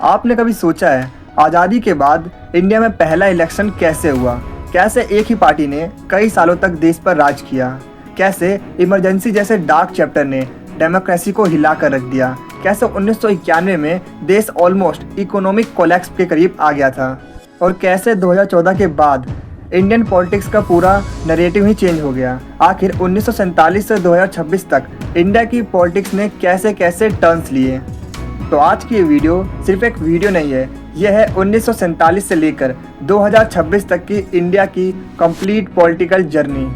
आपने कभी सोचा है आज़ादी के बाद इंडिया में पहला इलेक्शन कैसे हुआ? कैसे एक ही पार्टी ने कई सालों तक देश पर राज किया? कैसे इमरजेंसी जैसे डार्क चैप्टर ने डेमोक्रेसी को हिला कर रख दिया? कैसे 1991 में देश ऑलमोस्ट इकोनॉमिक कोलैप्स के करीब आ गया था? और कैसे 2014 के बाद इंडियन पॉलिटिक्स का पूरा नैरेटिव ही चेंज हो गया? आखिर 1947 से 2026 तक इंडिया की पॉलिटिक्स ने कैसे कैसे टर्न्स लिए? तो आज की ये वीडियो सिर्फ एक वीडियो नहीं है, यह है 1947 से लेकर 2026 तक की इंडिया की कंप्लीट पॉलिटिकल जर्नी।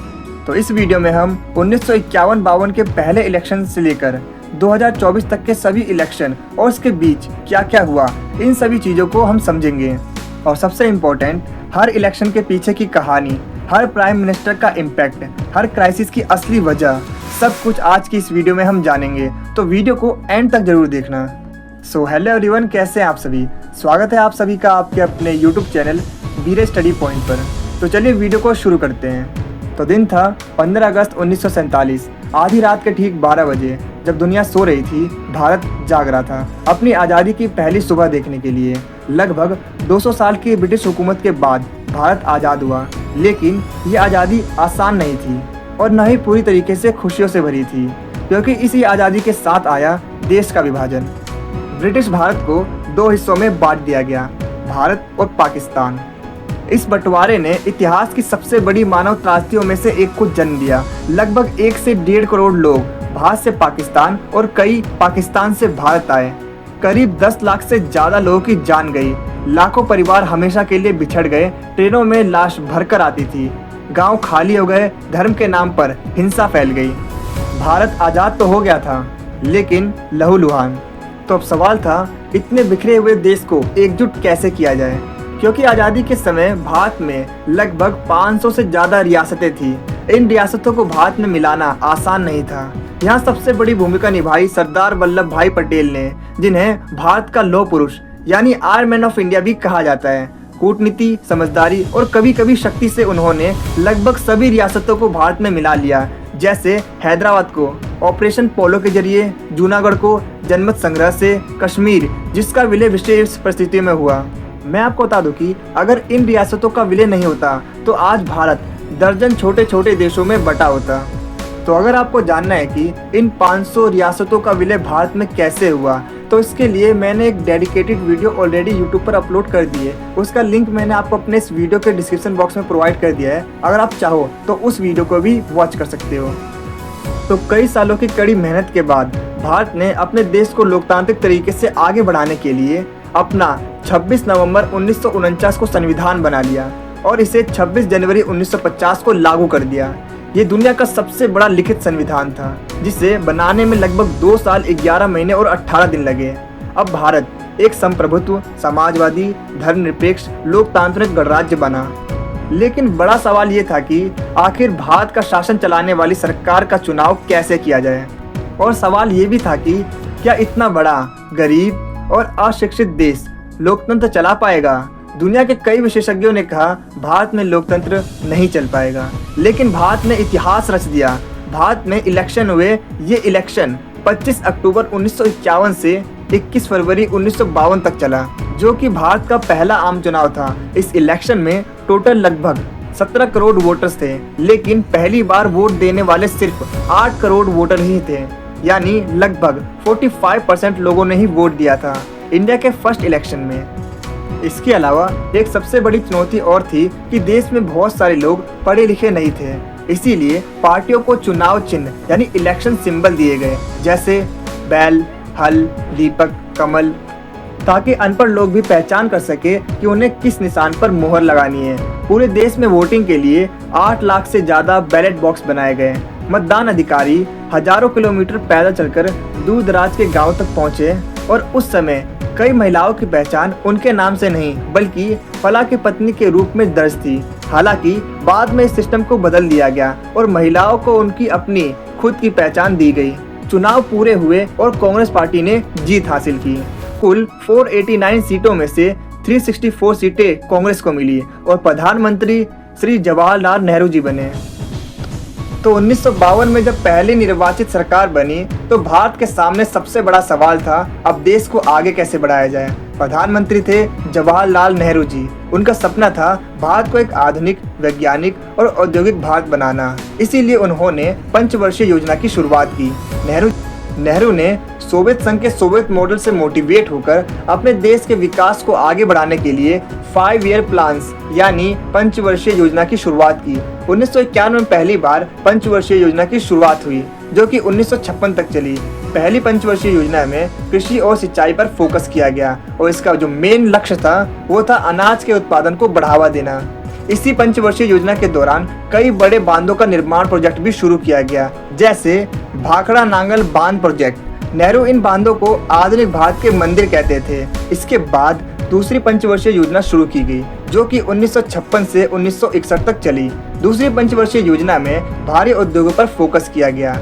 तो इस वीडियो में हम 1951-52 के पहले इलेक्शन से लेकर 2024 तक के सभी इलेक्शन और उसके बीच क्या क्या हुआ, इन सभी चीज़ों को हम समझेंगे। और सबसे इम्पोर्टेंट, हर इलेक्शन के पीछे की कहानी, हर प्राइम मिनिस्टर का इम्पैक्ट, हर क्राइसिस की असली वजह, सब कुछ आज की इस वीडियो में हम जानेंगे। तो वीडियो को एंड तक जरूर देखना। सो हेलो एवरीवन, कैसे हैं आप सभी? स्वागत है आप सभी का आपके अपने यूट्यूब चैनल बीरे स्टडी पॉइंट पर। तो चलिए वीडियो को शुरू करते हैं। तो दिन था 15 अगस्त 1947, आधी रात के ठीक 12 बजे। जब दुनिया सो रही थी, भारत जाग रहा था अपनी आज़ादी की पहली सुबह देखने के लिए। लगभग 200 साल की ब्रिटिश हुकूमत के बाद भारत आज़ाद हुआ, लेकिन ये आज़ादी आसान नहीं थी और न ही पूरी तरीके से खुशियों से भरी थी, क्योंकि इसी आज़ादी के साथ आया देश का विभाजन। ब्रिटिश भारत को दो हिस्सों में बांट दिया गया, भारत और पाकिस्तान। इस बंटवारे ने इतिहास की सबसे बड़ी मानव त्रासदियों में से एक को जन्म दिया। लगभग 1 से 1.5 करोड़ लोग भारत से पाकिस्तान और कई पाकिस्तान से भारत आए। करीब 10 लाख से ज़्यादा लोगों की जान गई। लाखों परिवार हमेशा के लिए बिछड़ गए। ट्रेनों में लाश भरकर आती थी। गांव खाली हो गए। धर्म के नाम पर हिंसा फैल गई। भारत आज़ाद तो हो गया था, लेकिन लहूलुहान। तो अब सवाल था, इतने बिखरे हुए देश को एकजुट कैसे किया जाए? क्योंकि आज़ादी के समय भारत में लगभग 500 से ज़्यादा रियासतें थी। इन रियासतों को भारत में मिलाना आसान नहीं था। यहाँ सबसे बड़ी भूमिका निभाई सरदार वल्लभ भाई पटेल ने, जिन्हें भारत का लौह पुरुष यानी आयरन मैन ऑफ इंडिया भी कहा जाता है। कूटनीति, समझदारी और कभी कभी शक्ति से उन्होंने लगभग सभी रियासतों को भारत में मिला लिया। जैसे हैदराबाद को ऑपरेशन पोलो के जरिए, जूनागढ़ को जनमत संग्रह से, कश्मीर जिसका विलय विशेष परिस्थिति में हुआ। मैं आपको बता दूं कि अगर इन रियासतों का विलय नहीं होता तो आज भारत दर्जन छोटे छोटे देशों में बटा होता। तो अगर आपको जानना है कि इन 500 रियासतों का विलय भारत में कैसे हुआ, तो इसके लिए मैंने एक डेडिकेटेड वीडियो ऑलरेडी यूट्यूब पर अपलोड कर दी है। उसका लिंक मैंने आपको अपने इस वीडियो के डिस्क्रिप्शन बॉक्स में प्रोवाइड कर दिया है। अगर आप चाहो तो उस वीडियो को भी वॉच कर सकते हो। तो कई सालों की कड़ी मेहनत के बाद भारत ने अपने देश को लोकतांत्रिक तरीके से आगे बढ़ाने के लिए अपना 26 नवंबर 1949 को संविधान बना लिया और इसे 26 जनवरी 1950 को लागू कर दिया। ये दुनिया का सबसे बड़ा लिखित संविधान था, जिसे बनाने में लगभग 2 साल 11 महीने और 18 दिन लगे। अब भारत एक संप्रभुत्व, समाजवादी, धर्मनिरपेक्ष, लोकतांत्रिक गणराज्य बना। लेकिन बड़ा सवाल ये था कि आखिर भारत का शासन चलाने वाली सरकार का चुनाव कैसे किया जाए। और सवाल ये भी था कि क्या इतना बड़ा, गरीब और अशिक्षित देश लोकतंत्र चला पाएगा? दुनिया के कई विशेषज्ञों ने कहा भारत में लोकतंत्र नहीं चल पाएगा, लेकिन भारत ने इतिहास रच दिया। भारत में इलेक्शन हुए। ये इलेक्शन 25 अक्टूबर 1951 से 21 फरवरी 1952 तक चला, जो कि भारत का पहला आम चुनाव था। इस इलेक्शन में टोटल लगभग 17 करोड़ वोटर्स थे, लेकिन पहली बार वोट देने वाले सिर्फ 8 करोड़ वोटर ही थे, यानी लगभग 45% लोगों ने ही वोट दिया था इंडिया के फर्स्ट इलेक्शन में। इसके अलावा एक सबसे बड़ी चुनौती और थी कि देश में बहुत सारे लोग पढ़े लिखे नहीं थे। इसीलिए पार्टियों को चुनाव चिन्ह यानी इलेक्शन सिंबल दिए गए, जैसे बैल, हल, दीपक, कमल, ताकि अनपढ़ लोग भी पहचान कर सके कि उन्हें किस निशान पर मोहर लगानी है। पूरे देश में वोटिंग के लिए 8 लाख से ज़्यादा बैलेट बॉक्स बनाए गए। मतदान अधिकारी हजारों किलोमीटर पैदल चलकर दूर दराज के गाँव तक पहुँचे और उस समय कई महिलाओं की पहचान उनके नाम से नहीं बल्कि फला की पत्नी के रूप में दर्ज थी। हालांकि बाद में इस सिस्टम को बदल दिया गया और महिलाओं को उनकी अपनी खुद की पहचान दी गई। चुनाव पूरे हुए और कांग्रेस पार्टी ने जीत हासिल की। कुल 489 सीटों में से 364 सीटें कांग्रेस को मिली और प्रधानमंत्री श्री जवाहरलाल नेहरू जी बने। तो 1952 में जब पहली निर्वाचित सरकार बनी तो भारत के सामने सबसे बड़ा सवाल था अब देश को आगे कैसे बढ़ाया जाए। प्रधानमंत्री थे जवाहरलाल नेहरू जी। उनका सपना था भारत को एक आधुनिक, वैज्ञानिक और औद्योगिक भारत बनाना। इसीलिए उन्होंने पंचवर्षीय योजना की शुरुआत की। नेहरू ने सोवियत संघ के सोवियत मॉडल से मोटिवेट होकर अपने देश के विकास को आगे बढ़ाने के लिए 5 ईयर प्लान्स यानी पंचवर्षीय योजना की शुरुआत की। 1951 में पहली बार पंचवर्षीय योजना की शुरुआत हुई जो कि 1956 तक चली। पहली पंचवर्षीय योजना में कृषि और सिंचाई पर फोकस किया गया और इसका जो मेन लक्ष्य था वो था अनाज के उत्पादन को बढ़ावा देना। इसी पंचवर्षीय योजना के दौरान कई बड़े बांधों का निर्माण प्रोजेक्ट भी शुरू किया गया, जैसे भाखड़ा नांगल बांध प्रोजेक्ट। नेहरू इन बांधों को आधुनिक भारत के मंदिर कहते थे। इसके बाद दूसरी पंचवर्षीय योजना शुरू की गई जो कि 1956 से 1961 तक चली। दूसरी पंचवर्षीय योजना में भारी उद्योगों पर फोकस किया गया।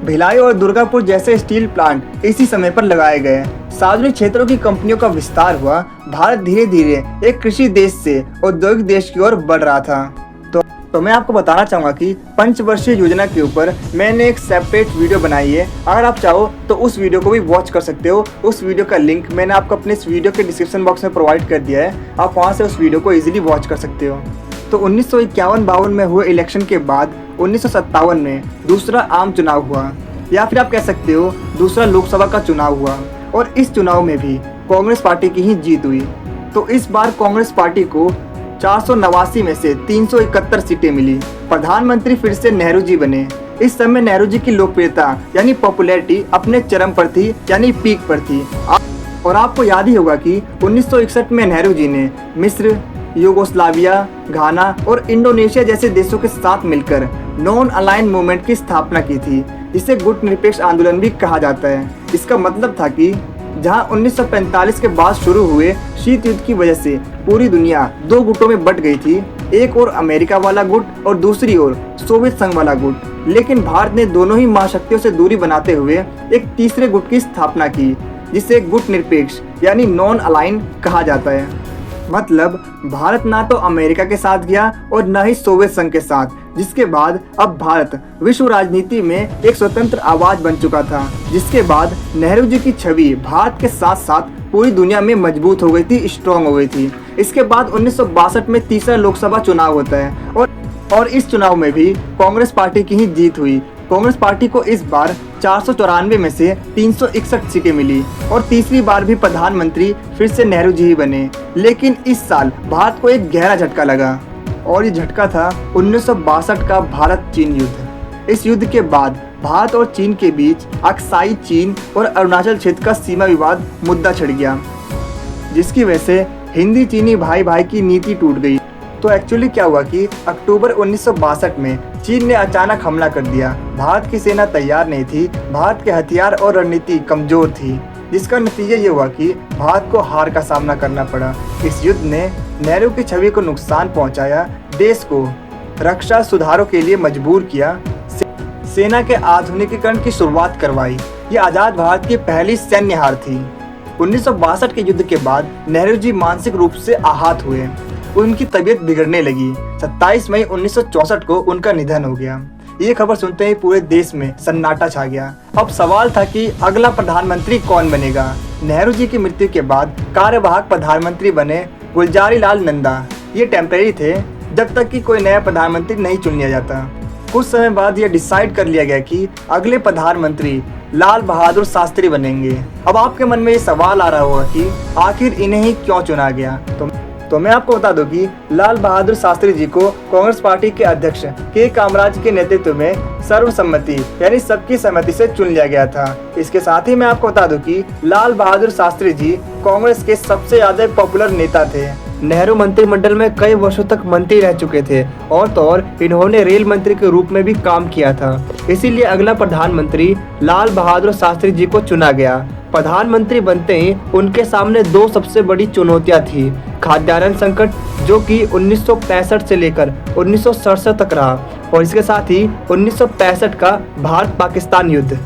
भिलाई और दुर्गापुर जैसे स्टील प्लांट इसी समय पर लगाए गए। सार्वजनिक क्षेत्रों की कंपनियों का विस्तार हुआ। भारत धीरे धीरे एक कृषि देश से औद्योगिक देश की ओर बढ़ रहा था। तो मैं आपको बताना चाहूँगा कि पंचवर्षीय योजना के ऊपर मैंने एक सेपरेट वीडियो बनाई है। अगर आप चाहो तो उस वीडियो को भी वॉच कर सकते हो। उस वीडियो का लिंक मैंने आपको अपने इस वीडियो के डिस्क्रिप्शन बॉक्स में प्रोवाइड कर दिया है। आप वहाँ से उस वीडियो को ईजिली वॉच कर सकते हो। तो 1951-52 में हुए इलेक्शन के बाद 1957 में दूसरा आम चुनाव हुआ, या फिर आप कह सकते हो दूसरा लोकसभा का चुनाव हुआ, और इस चुनाव में भी कांग्रेस पार्टी की ही जीत हुई। तो इस बार कांग्रेस पार्टी को 489 में से 371 सीटें मिली। प्रधानमंत्री फिर से नेहरू जी बने। इस समय नेहरू जी की लोकप्रियता यानी पॉपुलैरिटी अपने चरम पर थी, यानी पीक पर थी। और आपको याद ही होगा कि 1961 में नेहरू जी ने मिस्र, यूगोस्लाविया, घाना और इंडोनेशिया जैसे देशों के साथ मिलकर नॉन अलाइन मूवमेंट की स्थापना की थी, जिसे गुट निरपेक्ष आंदोलन भी कहा जाता है। इसका मतलब था कि जहां 1945 के बाद शुरू हुए शीत युद्ध की वजह से पूरी दुनिया दो गुटों में बट गई थी, एक और अमेरिका वाला गुट और दूसरी ओर सोवियत संघ वाला गुट। लेकिन भारत ने दोनों ही महाशक्तियों से दूरी बनाते हुए एक तीसरे गुट की स्थापना की, जिसे गुट निरपेक्ष यानी नॉन अलाइन कहा जाता है। मतलब भारत ना तो अमेरिका के साथ गया और न ही सोवियत संघ के साथ, जिसके बाद अब भारत विश्व राजनीति में एक स्वतंत्र आवाज बन चुका था। जिसके बाद नेहरू जी की छवि भारत के साथ साथ पूरी दुनिया में मजबूत हो गई थी, स्ट्रॉन्ग हो गई थी। इसके बाद 1962 में तीसरा लोकसभा चुनाव होता है और इस चुनाव में भी कांग्रेस पार्टी की ही जीत हुई। कांग्रेस पार्टी को इस बार 494 में से 361 सीटें मिली और तीसरी बार भी प्रधानमंत्री फिर से नेहरू जी ही बने। लेकिन इस साल भारत को एक गहरा झटका लगा और ये झटका था 1962 का भारत चीन युद्ध। इस युद्ध के बाद भारत और चीन के बीच अक्साई चीन और अरुणाचल क्षेत्र का सीमा विवाद मुद्दा छिड़ गया, जिसकी वजह से हिंदी चीनी भाई भाई की नीति टूट गई। तो एक्चुअली क्या हुआ कि अक्टूबर 1962 में चीन ने अचानक हमला कर दिया। भारत की सेना तैयार नहीं थी, भारत के हथियार और रणनीति कमजोर थी, जिसका नतीजा ये हुआ कि भारत को हार का सामना करना पड़ा। इस युद्ध ने नेहरू की छवि को नुकसान पहुंचाया, देश को रक्षा सुधारों के लिए मजबूर किया, सेना के आधुनिकीकरण की शुरुआत करवाई। ये आज़ाद भारत की पहली सैन्य हार थी। 1962 के युद्ध के बाद नेहरू जी मानसिक रूप से आहत हुए, उनकी तबीयत बिगड़ने लगी। 27 मई 1964 को उनका निधन हो गया। ये खबर सुनते ही पूरे देश में सन्नाटा छा गया। अब सवाल था कि अगला प्रधानमंत्री कौन बनेगा। नेहरू जी की मृत्यु के बाद कार्यवाहक प्रधानमंत्री बने गुलजारी लाल नंदा। ये टेम्परेरी थे जब तक कि कोई नया प्रधानमंत्री नहीं चुन लिया जाता। कुछ समय बाद यह डिसाइड कर लिया गया कि अगले प्रधानमंत्री लाल बहादुर शास्त्री बनेंगे। अब आपके मन में ये सवाल आ रहा होगा कि आखिर इन्हें ही क्यों चुना गया। तो मैं आपको बता दूं कि लाल बहादुर शास्त्री जी को कांग्रेस पार्टी के अध्यक्ष के कामराज के नेतृत्व में सर्वसम्मति यानी सबकी सहमति से चुन लिया गया था। इसके साथ ही मैं आपको बता दूं कि लाल बहादुर शास्त्री जी कांग्रेस के सबसे ज्यादा पॉपुलर नेता थे। नेहरू मंत्रिमंडल में कई वर्षों तक मंत्री रह चुके थे और तो और इन्होंने रेल मंत्री के रूप में भी काम किया था। इसीलिए अगला प्रधानमंत्री लाल बहादुर शास्त्री जी को चुना गया। प्रधानमंत्री बनते ही उनके सामने दो सबसे बड़ी चुनौतियां थी। खाद्यान्न संकट जो कि 1965 से लेकर 1967 तक रहा, और इसके साथ ही 1965 का भारत पाकिस्तान युद्ध।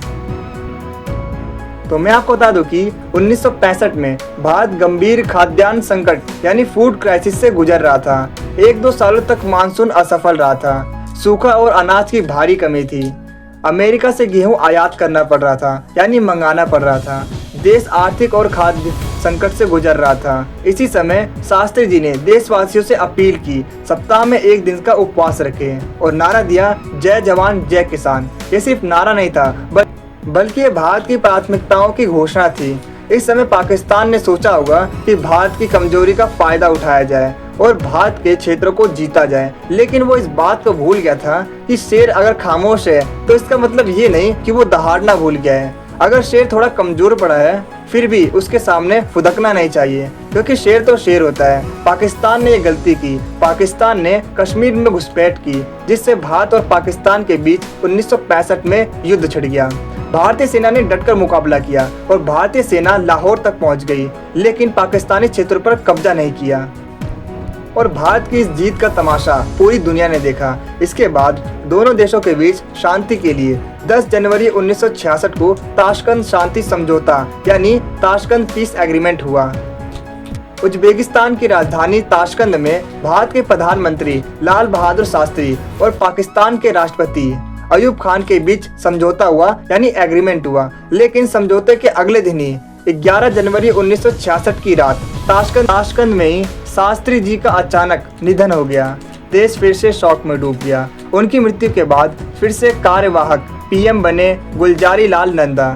तो मैं आपको बता दूं कि 1965 में भारत गंभीर खाद्यान्न संकट यानी फूड क्राइसिस से गुजर रहा था। 1-2 सालों तक मानसून असफल रहा था। सूखा और अनाज की भारी कमी थी। अमेरिका से गेहूं आयात करना पड़ रहा था, यानी मंगाना पड़ रहा था। देश आर्थिक और खाद्य संकट से गुजर रहा था। इसी समय शास्त्री जी ने देशवासियों से अपील की, सप्ताह में एक दिन का उपवास रखें और नारा दिया, जय जवान जय किसान। ये सिर्फ नारा नहीं था, बल्कि ये भारत की प्राथमिकताओं की घोषणा थी। इस समय पाकिस्तान ने सोचा होगा कि भारत की कमजोरी का फायदा उठाया जाए और भारत के क्षेत्रों को जीता जाए, लेकिन वो इस बात को भूल गया था कि शेर अगर खामोश है तो इसका मतलब ये नहीं कि वो दहाड़ना भूल गया है। अगर शेर थोड़ा कमजोर पड़ा है, फिर भी उसके सामने फुदकना नहीं चाहिए, क्योंकि शेर तो शेर होता है। पाकिस्तान ने ये गलती की। पाकिस्तान ने कश्मीर में घुसपैठ की, जिससे भारत और पाकिस्तान के बीच 1965 में युद्ध छिड़ गया। भारतीय सेना ने डटकर मुकाबला किया और भारतीय सेना लाहौर तक पहुंच गई, लेकिन पाकिस्तानी क्षेत्रों पर कब्जा नहीं किया। और भारत की इस जीत का तमाशा पूरी दुनिया ने देखा। इसके बाद दोनों देशों के बीच शांति के लिए 10 जनवरी 1966 को ताशकंद शांति समझौता यानी ताशकंद पीस एग्रीमेंट हुआ। उज्बेकिस्तान की राजधानी ताशकंद में भारत के प्रधानमंत्री लाल बहादुर शास्त्री और पाकिस्तान के राष्ट्रपति अयूब खान के बीच समझौता हुआ, यानी एग्रीमेंट हुआ। लेकिन समझौते के अगले दिन ही 11 जनवरी 1966 की रात ताशकंद में ही शास्त्री जी का अचानक निधन हो गया। देश फिर से शौक में डूब गया। उनकी मृत्यु के बाद फिर से कार्यवाहक पीएम बने गुलजारी लाल नंदा।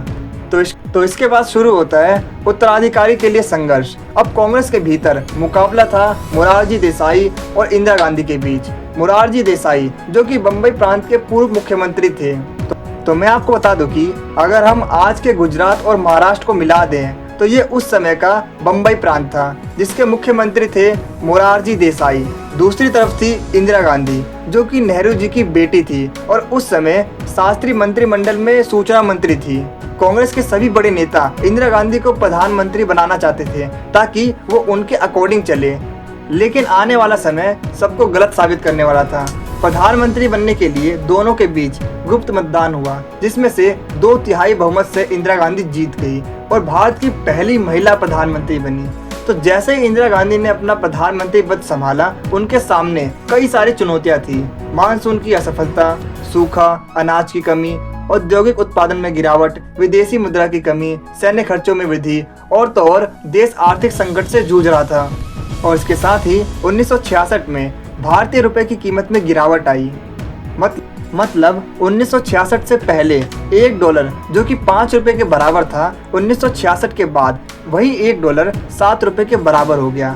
तो इसके बाद शुरू होता है उत्तराधिकारी के लिए संघर्ष। अब कांग्रेस के भीतर मुकाबला था मोरारजी देसाई और इंदिरा गांधी के बीच। मोरारजी देसाई जो कि बम्बई प्रांत के पूर्व मुख्यमंत्री थे। तो मैं आपको बता दूं कि अगर हम आज के गुजरात और महाराष्ट्र को मिला दें तो ये उस समय का बम्बई प्रांत था, जिसके मुख्यमंत्री थे मोरारजी देसाई। दूसरी तरफ थी इंदिरा गांधी, जो कि नेहरू जी की बेटी थी और उस समय शास्त्री मंत्रिमंडल में सूचना मंत्री थी। कांग्रेस के सभी बड़े नेता इंदिरा गांधी को प्रधानमंत्री बनाना चाहते थे ताकि वो उनके अकॉर्डिंग चले, लेकिन आने वाला समय सबको गलत साबित करने वाला था। प्रधानमंत्री बनने के लिए दोनों के बीच गुप्त मतदान हुआ, जिसमें से 2/3 बहुमत से इंदिरा गांधी जीत गई और भारत की पहली महिला प्रधानमंत्री बनी। तो जैसे ही इंदिरा गांधी ने अपना प्रधानमंत्री पद संभाला, उनके सामने कई सारी चुनौतियां थी। मानसून की असफलता, सूखा, अनाज की कमी, औद्योगिक उत्पादन में गिरावट, विदेशी मुद्रा की कमी, सैन्य खर्चों में वृद्धि और तो और देश आर्थिक संकट से जूझ रहा था। और इसके साथ ही 1966 में भारतीय रुपए की कीमत में गिरावट आई। मतलब 1966 से पहले $1 जो कि 5 रुपए के बराबर था, 1966 के बाद वही $1 7 रुपए के बराबर हो गया।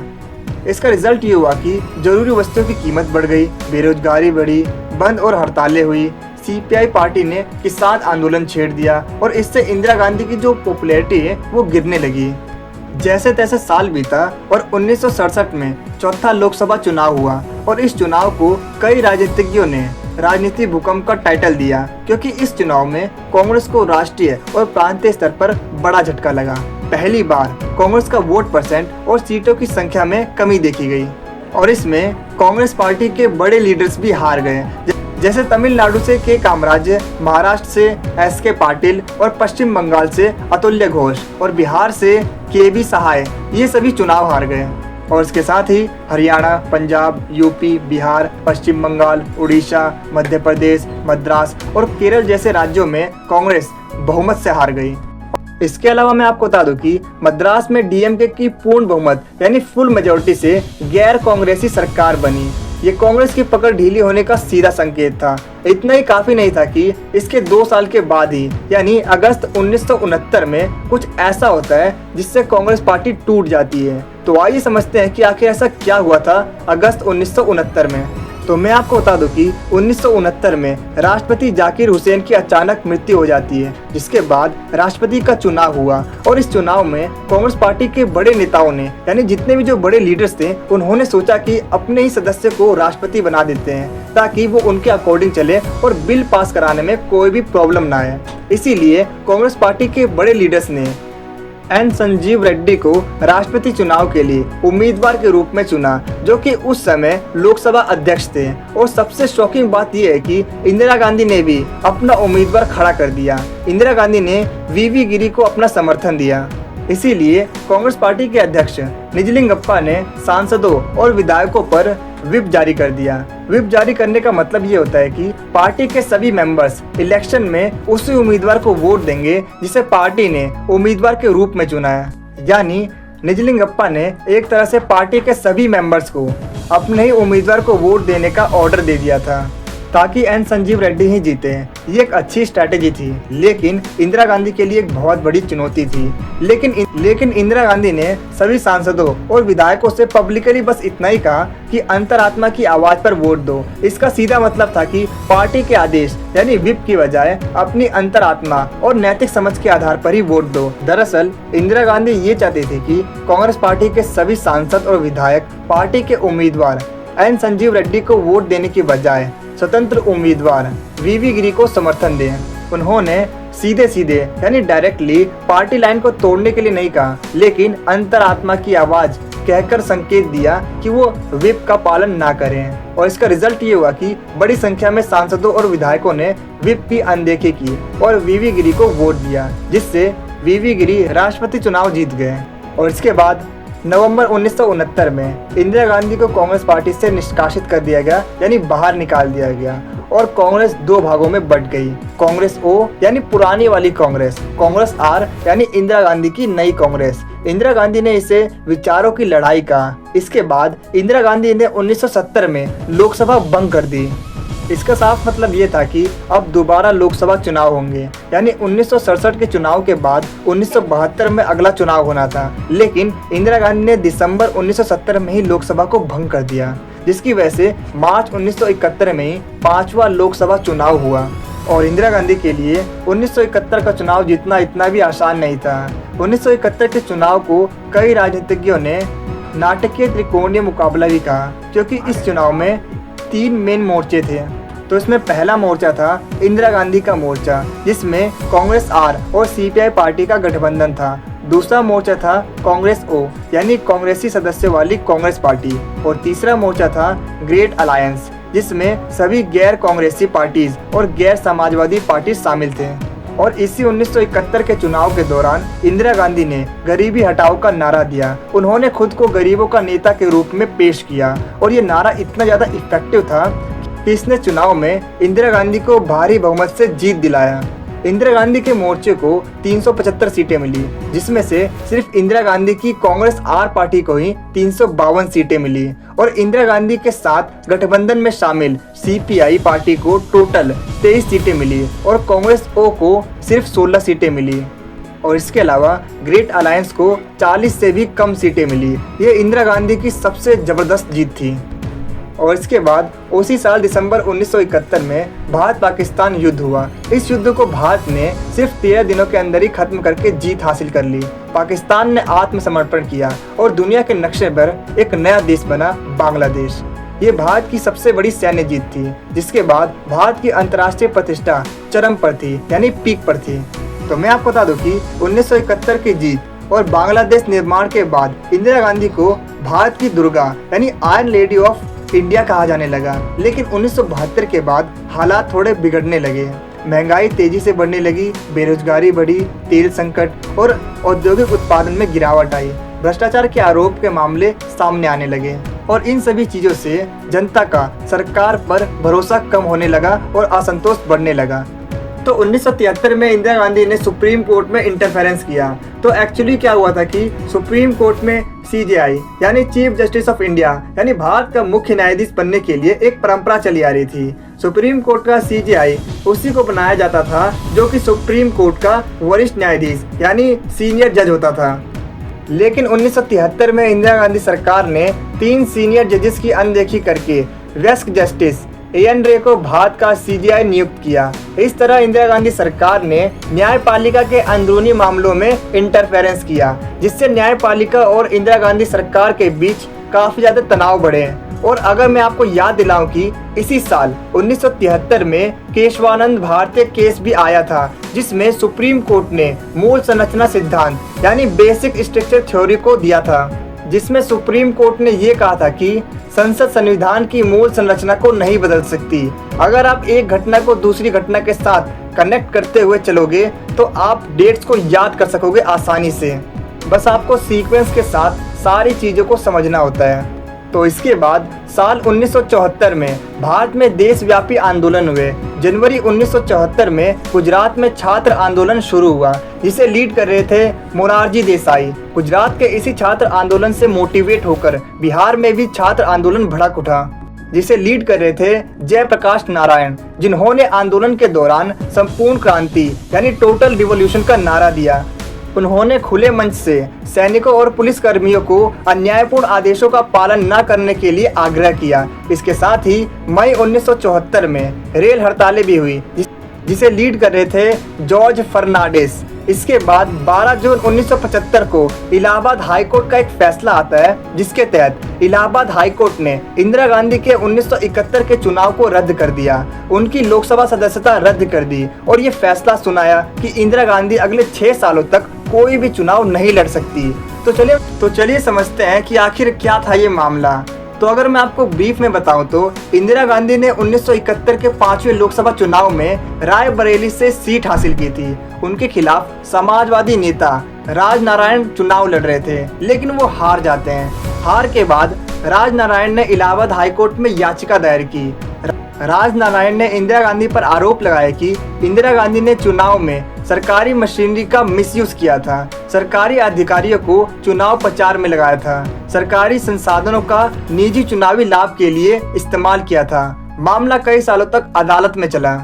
इसका रिजल्ट ये हुआ कि जरूरी वस्तुओं की कीमत बढ़ गई, बेरोजगारी बढ़ी, बंद और हड़तालें हुई। सीपीआई पार्टी ने किसान आंदोलन छेड़ दिया और इससे इंदिरा गांधी की जो पॉपुलैरिटी है वो गिरने लगी। जैसे तैसे साल बीता और 1967 में चौथा लोकसभा चुनाव हुआ और इस चुनाव को कई राजनीतिज्ञों ने राजनीति भूकंप का टाइटल दिया, क्योंकि इस चुनाव में कांग्रेस को राष्ट्रीय और प्रांतीय स्तर पर बड़ा झटका लगा। पहली बार कांग्रेस का वोट परसेंट और सीटों की संख्या में कमी देखी गई और इसमें कांग्रेस पार्टी के बड़े लीडर्स भी हार गए, जैसे तमिलनाडु से के कामराज, महाराष्ट्र से एस.के. पाटिल और पश्चिम बंगाल से अतुल्य घोष और बिहार से के.बी. सहाय। ये सभी चुनाव हार गए और इसके साथ ही हरियाणा, पंजाब, यूपी, बिहार, पश्चिम बंगाल, उड़ीसा, मध्य प्रदेश, मद्रास और केरल जैसे राज्यों में कांग्रेस बहुमत से हार गई। इसके अलावा मैं आपको बता दूं कि मद्रास में डीएमके की पूर्ण बहुमत यानी फुल मेजोरिटी से गैर कांग्रेसी सरकार बनी। ये कांग्रेस की पकड़ ढीली होने का सीधा संकेत था। इतना ही काफी नहीं था कि इसके 2 साल के बाद ही यानी अगस्त 1969 में कुछ ऐसा होता है जिससे कांग्रेस पार्टी टूट जाती है। तो आइए समझते हैं कि आखिर ऐसा क्या हुआ था अगस्त 1969 में। तो मैं आपको बता दूं कि 1969 में राष्ट्रपति जाकिर हुसैन की अचानक मृत्यु हो जाती है, जिसके बाद राष्ट्रपति का चुनाव हुआ और इस चुनाव में कांग्रेस पार्टी के बड़े नेताओं ने यानी जितने भी जो बड़े लीडर्स थे, उन्होंने सोचा कि अपने ही सदस्य को राष्ट्रपति बना देते हैं ताकि वो उनके अकॉर्डिंग चले और बिल पास कराने में कोई भी प्रॉब्लम ना आए। इसीलिए कांग्रेस पार्टी के बड़े लीडर्स ने एन संजीव रेड्डी को राष्ट्रपति चुनाव के लिए उम्मीदवार के रूप में चुना, जो कि उस समय लोकसभा अध्यक्ष थे। और सबसे शॉकिंग बात यह है कि इंदिरा गांधी ने भी अपना उम्मीदवार खड़ा कर दिया। इंदिरा गांधी ने वीवी गिरी को अपना समर्थन दिया। इसीलिए कांग्रेस पार्टी के अध्यक्ष निजलिंगप्पा ने सांसदों और विधायकों पर व्हिप जारी कर दिया। व्हिप जारी करने का मतलब ये होता है कि पार्टी के सभी मेंबर्स इलेक्शन में उसी उम्मीदवार को वोट देंगे जिसे पार्टी ने उम्मीदवार के रूप में चुना है। यानी निजलिंगप्पा ने एक तरह से पार्टी के सभी मेंबर्स को अपने ही उम्मीदवार को वोट देने का ऑर्डर दे दिया था ताकि एन संजीव रेड्डी ही जीते। ये एक अच्छी स्ट्रैटेजी थी, लेकिन इंदिरा गांधी के लिए एक बहुत बड़ी चुनौती थी। लेकिन इंदिरा गांधी ने सभी सांसदों और विधायकों से पब्लिकली बस इतना ही कहा कि अंतरात्मा की आवाज पर वोट दो। इसका सीधा मतलब था कि पार्टी के आदेश यानी व्हिप की बजाय अपनी अंतरात्मा और नैतिक समझ के आधार पर ही वोट दो। दरअसल इंदिरा गांधी ये चाहती थी कि कांग्रेस पार्टी के सभी सांसद और विधायक पार्टी के उम्मीदवार एन संजीव रेड्डी को वोट देने की बजाय स्वतंत्र उम्मीदवार वीवी गिरी को समर्थन दें। उन्होंने सीधे सीधे यानी डायरेक्टली पार्टी लाइन को तोड़ने के लिए नहीं कहा, लेकिन अंतरात्मा की आवाज कहकर संकेत दिया कि वो व्हिप का पालन ना करें। और इसका रिजल्ट ये हुआ कि बड़ी संख्या में सांसदों और विधायकों ने व्हिप की अनदेखी की और वीवी गिरी को वोट दिया, जिससे वीवी गिरी राष्ट्रपति चुनाव जीत गए। और इसके बाद नवंबर 1969 में इंदिरा गांधी को कांग्रेस पार्टी से निष्कासित कर दिया गया, यानी बाहर निकाल दिया गया और कांग्रेस दो भागों में बंट गई। कांग्रेस ओ यानी पुरानी वाली कांग्रेस, कांग्रेस आर यानी इंदिरा गांधी की नई कांग्रेस। इंदिरा गांधी ने इसे विचारों की लड़ाई कहा। इसके बाद इंदिरा गांधी ने 1970 में लोकसभा भंग कर दी। इसका साफ मतलब ये था कि अब दोबारा लोकसभा चुनाव होंगे, यानी 1967 के चुनाव के बाद 1972 में अगला चुनाव होना था। लेकिन इंदिरा गांधी ने दिसंबर 1970 में ही लोकसभा को भंग कर दिया, जिसकी वजह से मार्च 1971 में ही 5वां लोकसभा चुनाव हुआ। और इंदिरा गांधी के लिए 1971 का चुनाव जीतना इतना भी आसान नहीं था। 1971 के चुनाव को कई राजनीतिज्ञों ने नाटकीय त्रिकोणीय मुकाबला भी कहा, क्योंकि इस चुनाव में 3 मेन मोर्चे थे। तो इसमें पहला मोर्चा था इंदिरा गांधी का मोर्चा, जिसमें कांग्रेस आर और सीपीआई पार्टी का गठबंधन था। दूसरा मोर्चा था कांग्रेस ओ यानी कांग्रेसी सदस्य वाली कांग्रेस पार्टी। और तीसरा मोर्चा था ग्रेट अलायंस, जिसमें सभी गैर कांग्रेसी पार्टीज और गैर समाजवादी पार्टी शामिल थे। और इसी 1971 के चुनाव के दौरान इंदिरा गांधी ने गरीबी हटाओ का नारा दिया। उन्होंने खुद को गरीबों का नेता के रूप में पेश किया और ये नारा इतना ज़्यादा इफेक्टिव था कि इसने चुनाव में इंदिरा गांधी को भारी बहुमत से जीत दिलाया। इंदिरा गांधी के मोर्चे को 375 सीटें मिली, जिसमें से सिर्फ इंदिरा गांधी की कांग्रेस आर पार्टी को ही 352 सीटें मिली। और इंदिरा गांधी के साथ गठबंधन में शामिल सीपीआई पार्टी को टोटल 23 सीटें मिली और कांग्रेस ओ को सिर्फ 16 सीटें मिली। और इसके अलावा ग्रेट अलायंस को 40 से भी कम सीटें मिली। ये इंदिरा गांधी की सबसे जबरदस्त जीत थी। और इसके बाद उसी साल दिसंबर 1971 में भारत पाकिस्तान युद्ध हुआ। इस युद्ध को भारत ने सिर्फ 13 दिनों के अंदर ही खत्म करके जीत हासिल कर ली। पाकिस्तान ने आत्मसमर्पण किया और दुनिया के नक्शे पर एक नया देश बना, बांग्लादेश। ये भारत की सबसे बड़ी सैन्य जीत थी, जिसके बाद भारत की अंतर्राष्ट्रीय प्रतिष्ठा चरम पर थी, यानी पीक पर थी। तो मैं आपको बता दूं कि 1971 की जीत और बांग्लादेश निर्माण के बाद इंदिरा गांधी को भारत की दुर्गा यानी आयरन लेडी ऑफ इंडिया कहा जाने लगा। लेकिन 1972 के बाद हालात थोड़े बिगड़ने लगे। महंगाई तेजी से बढ़ने लगी, बेरोजगारी बढ़ी, तेल संकट और औद्योगिक उत्पादन में गिरावट आई। भ्रष्टाचार के आरोप के मामले सामने आने लगे और इन सभी चीजों से जनता का सरकार पर भरोसा कम होने लगा और असंतोष बढ़ने लगा। तो 1973 में इंदिरा गांधी ने सुप्रीम कोर्ट में इंटरफेरेंस किया। तो एक्चुअली क्या हुआ था कि सुप्रीम कोर्ट में सीजेआई यानी चीफ जस्टिस ऑफ इंडिया यानी भारत का मुख्य न्यायाधीश बनने के लिए एक परंपरा चली आ रही थी। सुप्रीम कोर्ट का सीजेआई उसी को बनाया जाता था जो कि सुप्रीम कोर्ट का वरिष्ठ न्यायाधीश यानी सीनियर जज होता था। लेकिन 1973 में इंदिरा गांधी सरकार ने 3 सीनियर जजेस की अनदेखी करके वयस्क जस्टिस एएन रे को भारत का सीजेआई नियुक्त किया। इस तरह इंदिरा गांधी सरकार ने न्यायपालिका के अंदरूनी मामलों में इंटरफेरेंस किया, जिससे न्यायपालिका और इंदिरा गांधी सरकार के बीच काफी ज्यादा तनाव बढ़े। और अगर मैं आपको याद दिलाऊं कि इसी साल 1973 में केशवानंद भारतीय केस भी आया था, जिसमें सुप्रीम कोर्ट ने मूल संरचना सिद्धांत यानी बेसिक स्ट्रक्चर थ्योरी को दिया था, जिसमें सुप्रीम कोर्ट ने ये कहा था कि संसद संविधान की मूल संरचना को नहीं बदल सकती। अगर आप एक घटना को दूसरी घटना के साथ कनेक्ट करते हुए चलोगे तो आप डेट्स को याद कर सकोगे आसानी से। बस आपको सीक्वेंस के साथ सारी चीज़ों को समझना होता है। तो इसके बाद साल 1974 में भारत में देशव्यापी आंदोलन हुए। जनवरी 1974 में गुजरात में छात्र आंदोलन शुरू हुआ, जिसे लीड कर रहे थे मोरारजी देसाई। गुजरात के इसी छात्र आंदोलन से मोटिवेट होकर बिहार में भी छात्र आंदोलन भड़क उठा, जिसे लीड कर रहे थे जयप्रकाश नारायण, जिन्होंने आंदोलन के दौरान संपूर्ण क्रांति यानी टोटल रिवॉल्यूशन का नारा दिया। उन्होंने खुले मंच से सैनिकों और पुलिस कर्मियों को अन्यायपूर्ण आदेशों का पालन न करने के लिए आग्रह किया। इसके साथ ही मई 1974 में रेल हड़तालें भी हुई, जिसे लीड कर रहे थे जॉर्ज फर्नांडिस। इसके बाद 12 जून 1975 को इलाहाबाद हाईकोर्ट का एक फैसला आता है, जिसके तहत इलाहाबाद हाईकोर्ट ने इंदिरा गांधी के 1971 के चुनाव को रद्द कर दिया, उनकी लोकसभा सदस्यता रद्द कर दी और ये फैसला सुनाया कि इंदिरा गांधी अगले 6 सालों तक कोई भी चुनाव नहीं लड़ सकती। तो चलिए समझते हैं कि आखिर क्या था ये मामला। तो अगर मैं आपको ब्रीफ में बताऊं तो इंदिरा गांधी ने 1971 के 5वें लोकसभा चुनाव में रायबरेली से सीट हासिल की थी। उनके खिलाफ समाजवादी नेता राज नारायण चुनाव लड़ रहे थे, लेकिन वो हार जाते हैं। हार के बाद राज नारायण ने इलाहाबाद हाईकोर्ट में याचिका दायर की। राज नारायण ने इंदिरा गांधी पर आरोप लगाया कि इंदिरा गांधी ने चुनाव में सरकारी मशीनरी का मिसयूज किया था, सरकारी अधिकारियों को चुनाव प्रचार में लगाया था, सरकारी संसाधनों का निजी चुनावी लाभ के लिए इस्तेमाल किया था। मामला कई सालों तक अदालत में चला,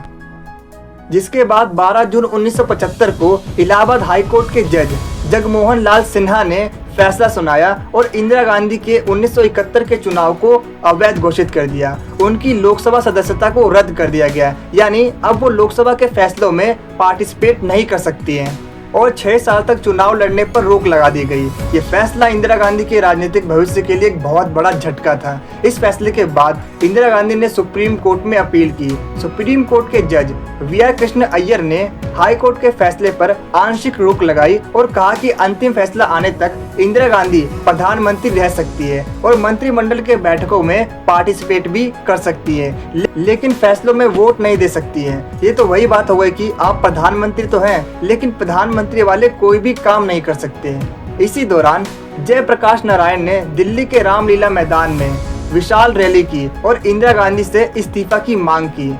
जिसके बाद 12 जून 1975 को इलाहाबाद हाईकोर्ट के जज जगमोहन लाल सिन्हा ने फैसला सुनाया और इंदिरा गांधी के 1971 के चुनाव को अवैध घोषित कर दिया। उनकी लोकसभा सदस्यता को रद्द कर दिया गया, यानी अब वो लोकसभा के फैसलों में पार्टिसिपेट नहीं कर सकती हैं और 6 साल तक चुनाव लड़ने पर रोक लगा दी गई। ये फैसला इंदिरा गांधी के राजनीतिक भविष्य के लिए एक बहुत बड़ा झटका था। इस फैसले के बाद इंदिरा गांधी ने सुप्रीम कोर्ट में अपील की। सुप्रीम कोर्ट के जज वी.आर. कृष्ण अय्यर ने हाई कोर्ट के फैसले पर आंशिक रोक लगाई और कहा कि अंतिम फैसला आने तक इंदिरा गांधी प्रधानमंत्री रह सकती है और मंत्रिमंडल के बैठकों में पार्टिसिपेट भी कर सकती है, लेकिन फैसलों में वोट नहीं दे सकती है। ये तो वही बात हो गई कि आप प्रधानमंत्री तो हैं, लेकिन प्रधानमंत्री वाले कोई भी काम नहीं कर सकते। इसी दौरान जयप्रकाश नारायण ने दिल्ली के रामलीला मैदान में विशाल रैली की और इंदिरा गांधी से इस्तीफा की मांग की।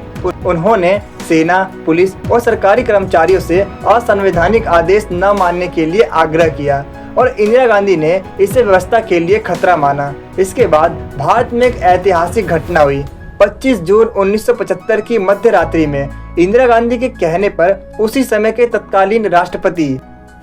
उन्होंने सेना, पुलिस और सरकारी कर्मचारियों से असंवैधानिक आदेश न मानने के लिए आग्रह किया और इंदिरा गांधी ने इसे व्यवस्था के लिए खतरा माना। इसके बाद भारत में एक ऐतिहासिक घटना हुई। 25 जून 1975 की मध्य रात्रि में इंदिरा गांधी के कहने पर उसी समय के तत्कालीन राष्ट्रपति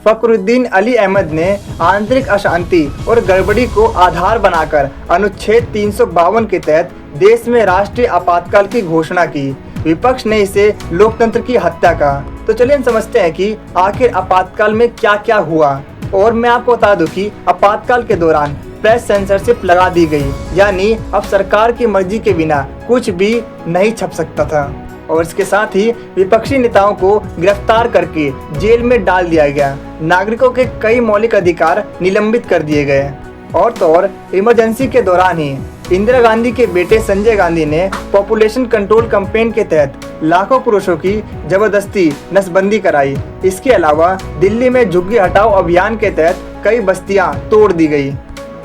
फखरुद्दीन अली अहमद ने आंतरिक अशांति और गड़बड़ी को आधार बनाकर अनुच्छेद 352 के तहत देश में राष्ट्रीय आपातकाल की घोषणा की। विपक्ष ने इसे लोकतंत्र की हत्या कहा। तो चलिए हम समझते हैं कि आखिर आपातकाल में क्या क्या हुआ। और मैं आपको बता दूं कि आपातकाल के दौरान प्रेस सेंसरशिप लगा दी गई, यानी अब सरकार की मर्जी के बिना कुछ भी नहीं छप सकता था। और इसके साथ ही विपक्षी नेताओं को गिरफ्तार करके जेल में डाल दिया गया। नागरिकों के कई मौलिक अधिकार निलंबित कर दिए गए। और तो और इमरजेंसी के दौरान ही इंदिरा गांधी के बेटे संजय गांधी ने पॉपुलेशन कंट्रोल कैंपेन के तहत लाखों पुरुषों की जबरदस्ती नसबंदी कराई। इसके अलावा दिल्ली में झुग्गी हटाओ अभियान के तहत कई बस्तियां तोड़ दी गई।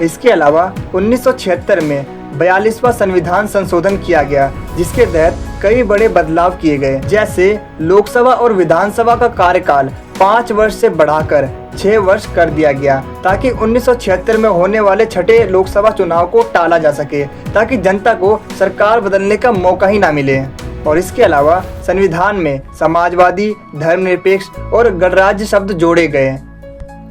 इसके अलावा 1976 में 42वां संविधान संशोधन किया गया, जिसके तहत कई बड़े बदलाव किए गए, जैसे लोकसभा और विधानसभा का कार्यकाल 5 वर्ष से बढ़ाकर 6 वर्ष कर दिया गया, ताकि 1976 में होने वाले छठे लोकसभा चुनाव को टाला जा सके, ताकि जनता को सरकार बदलने का मौका ही ना मिले। और इसके अलावा संविधान में समाजवादी, धर्मनिरपेक्ष और गणराज्य शब्द जोड़े गए।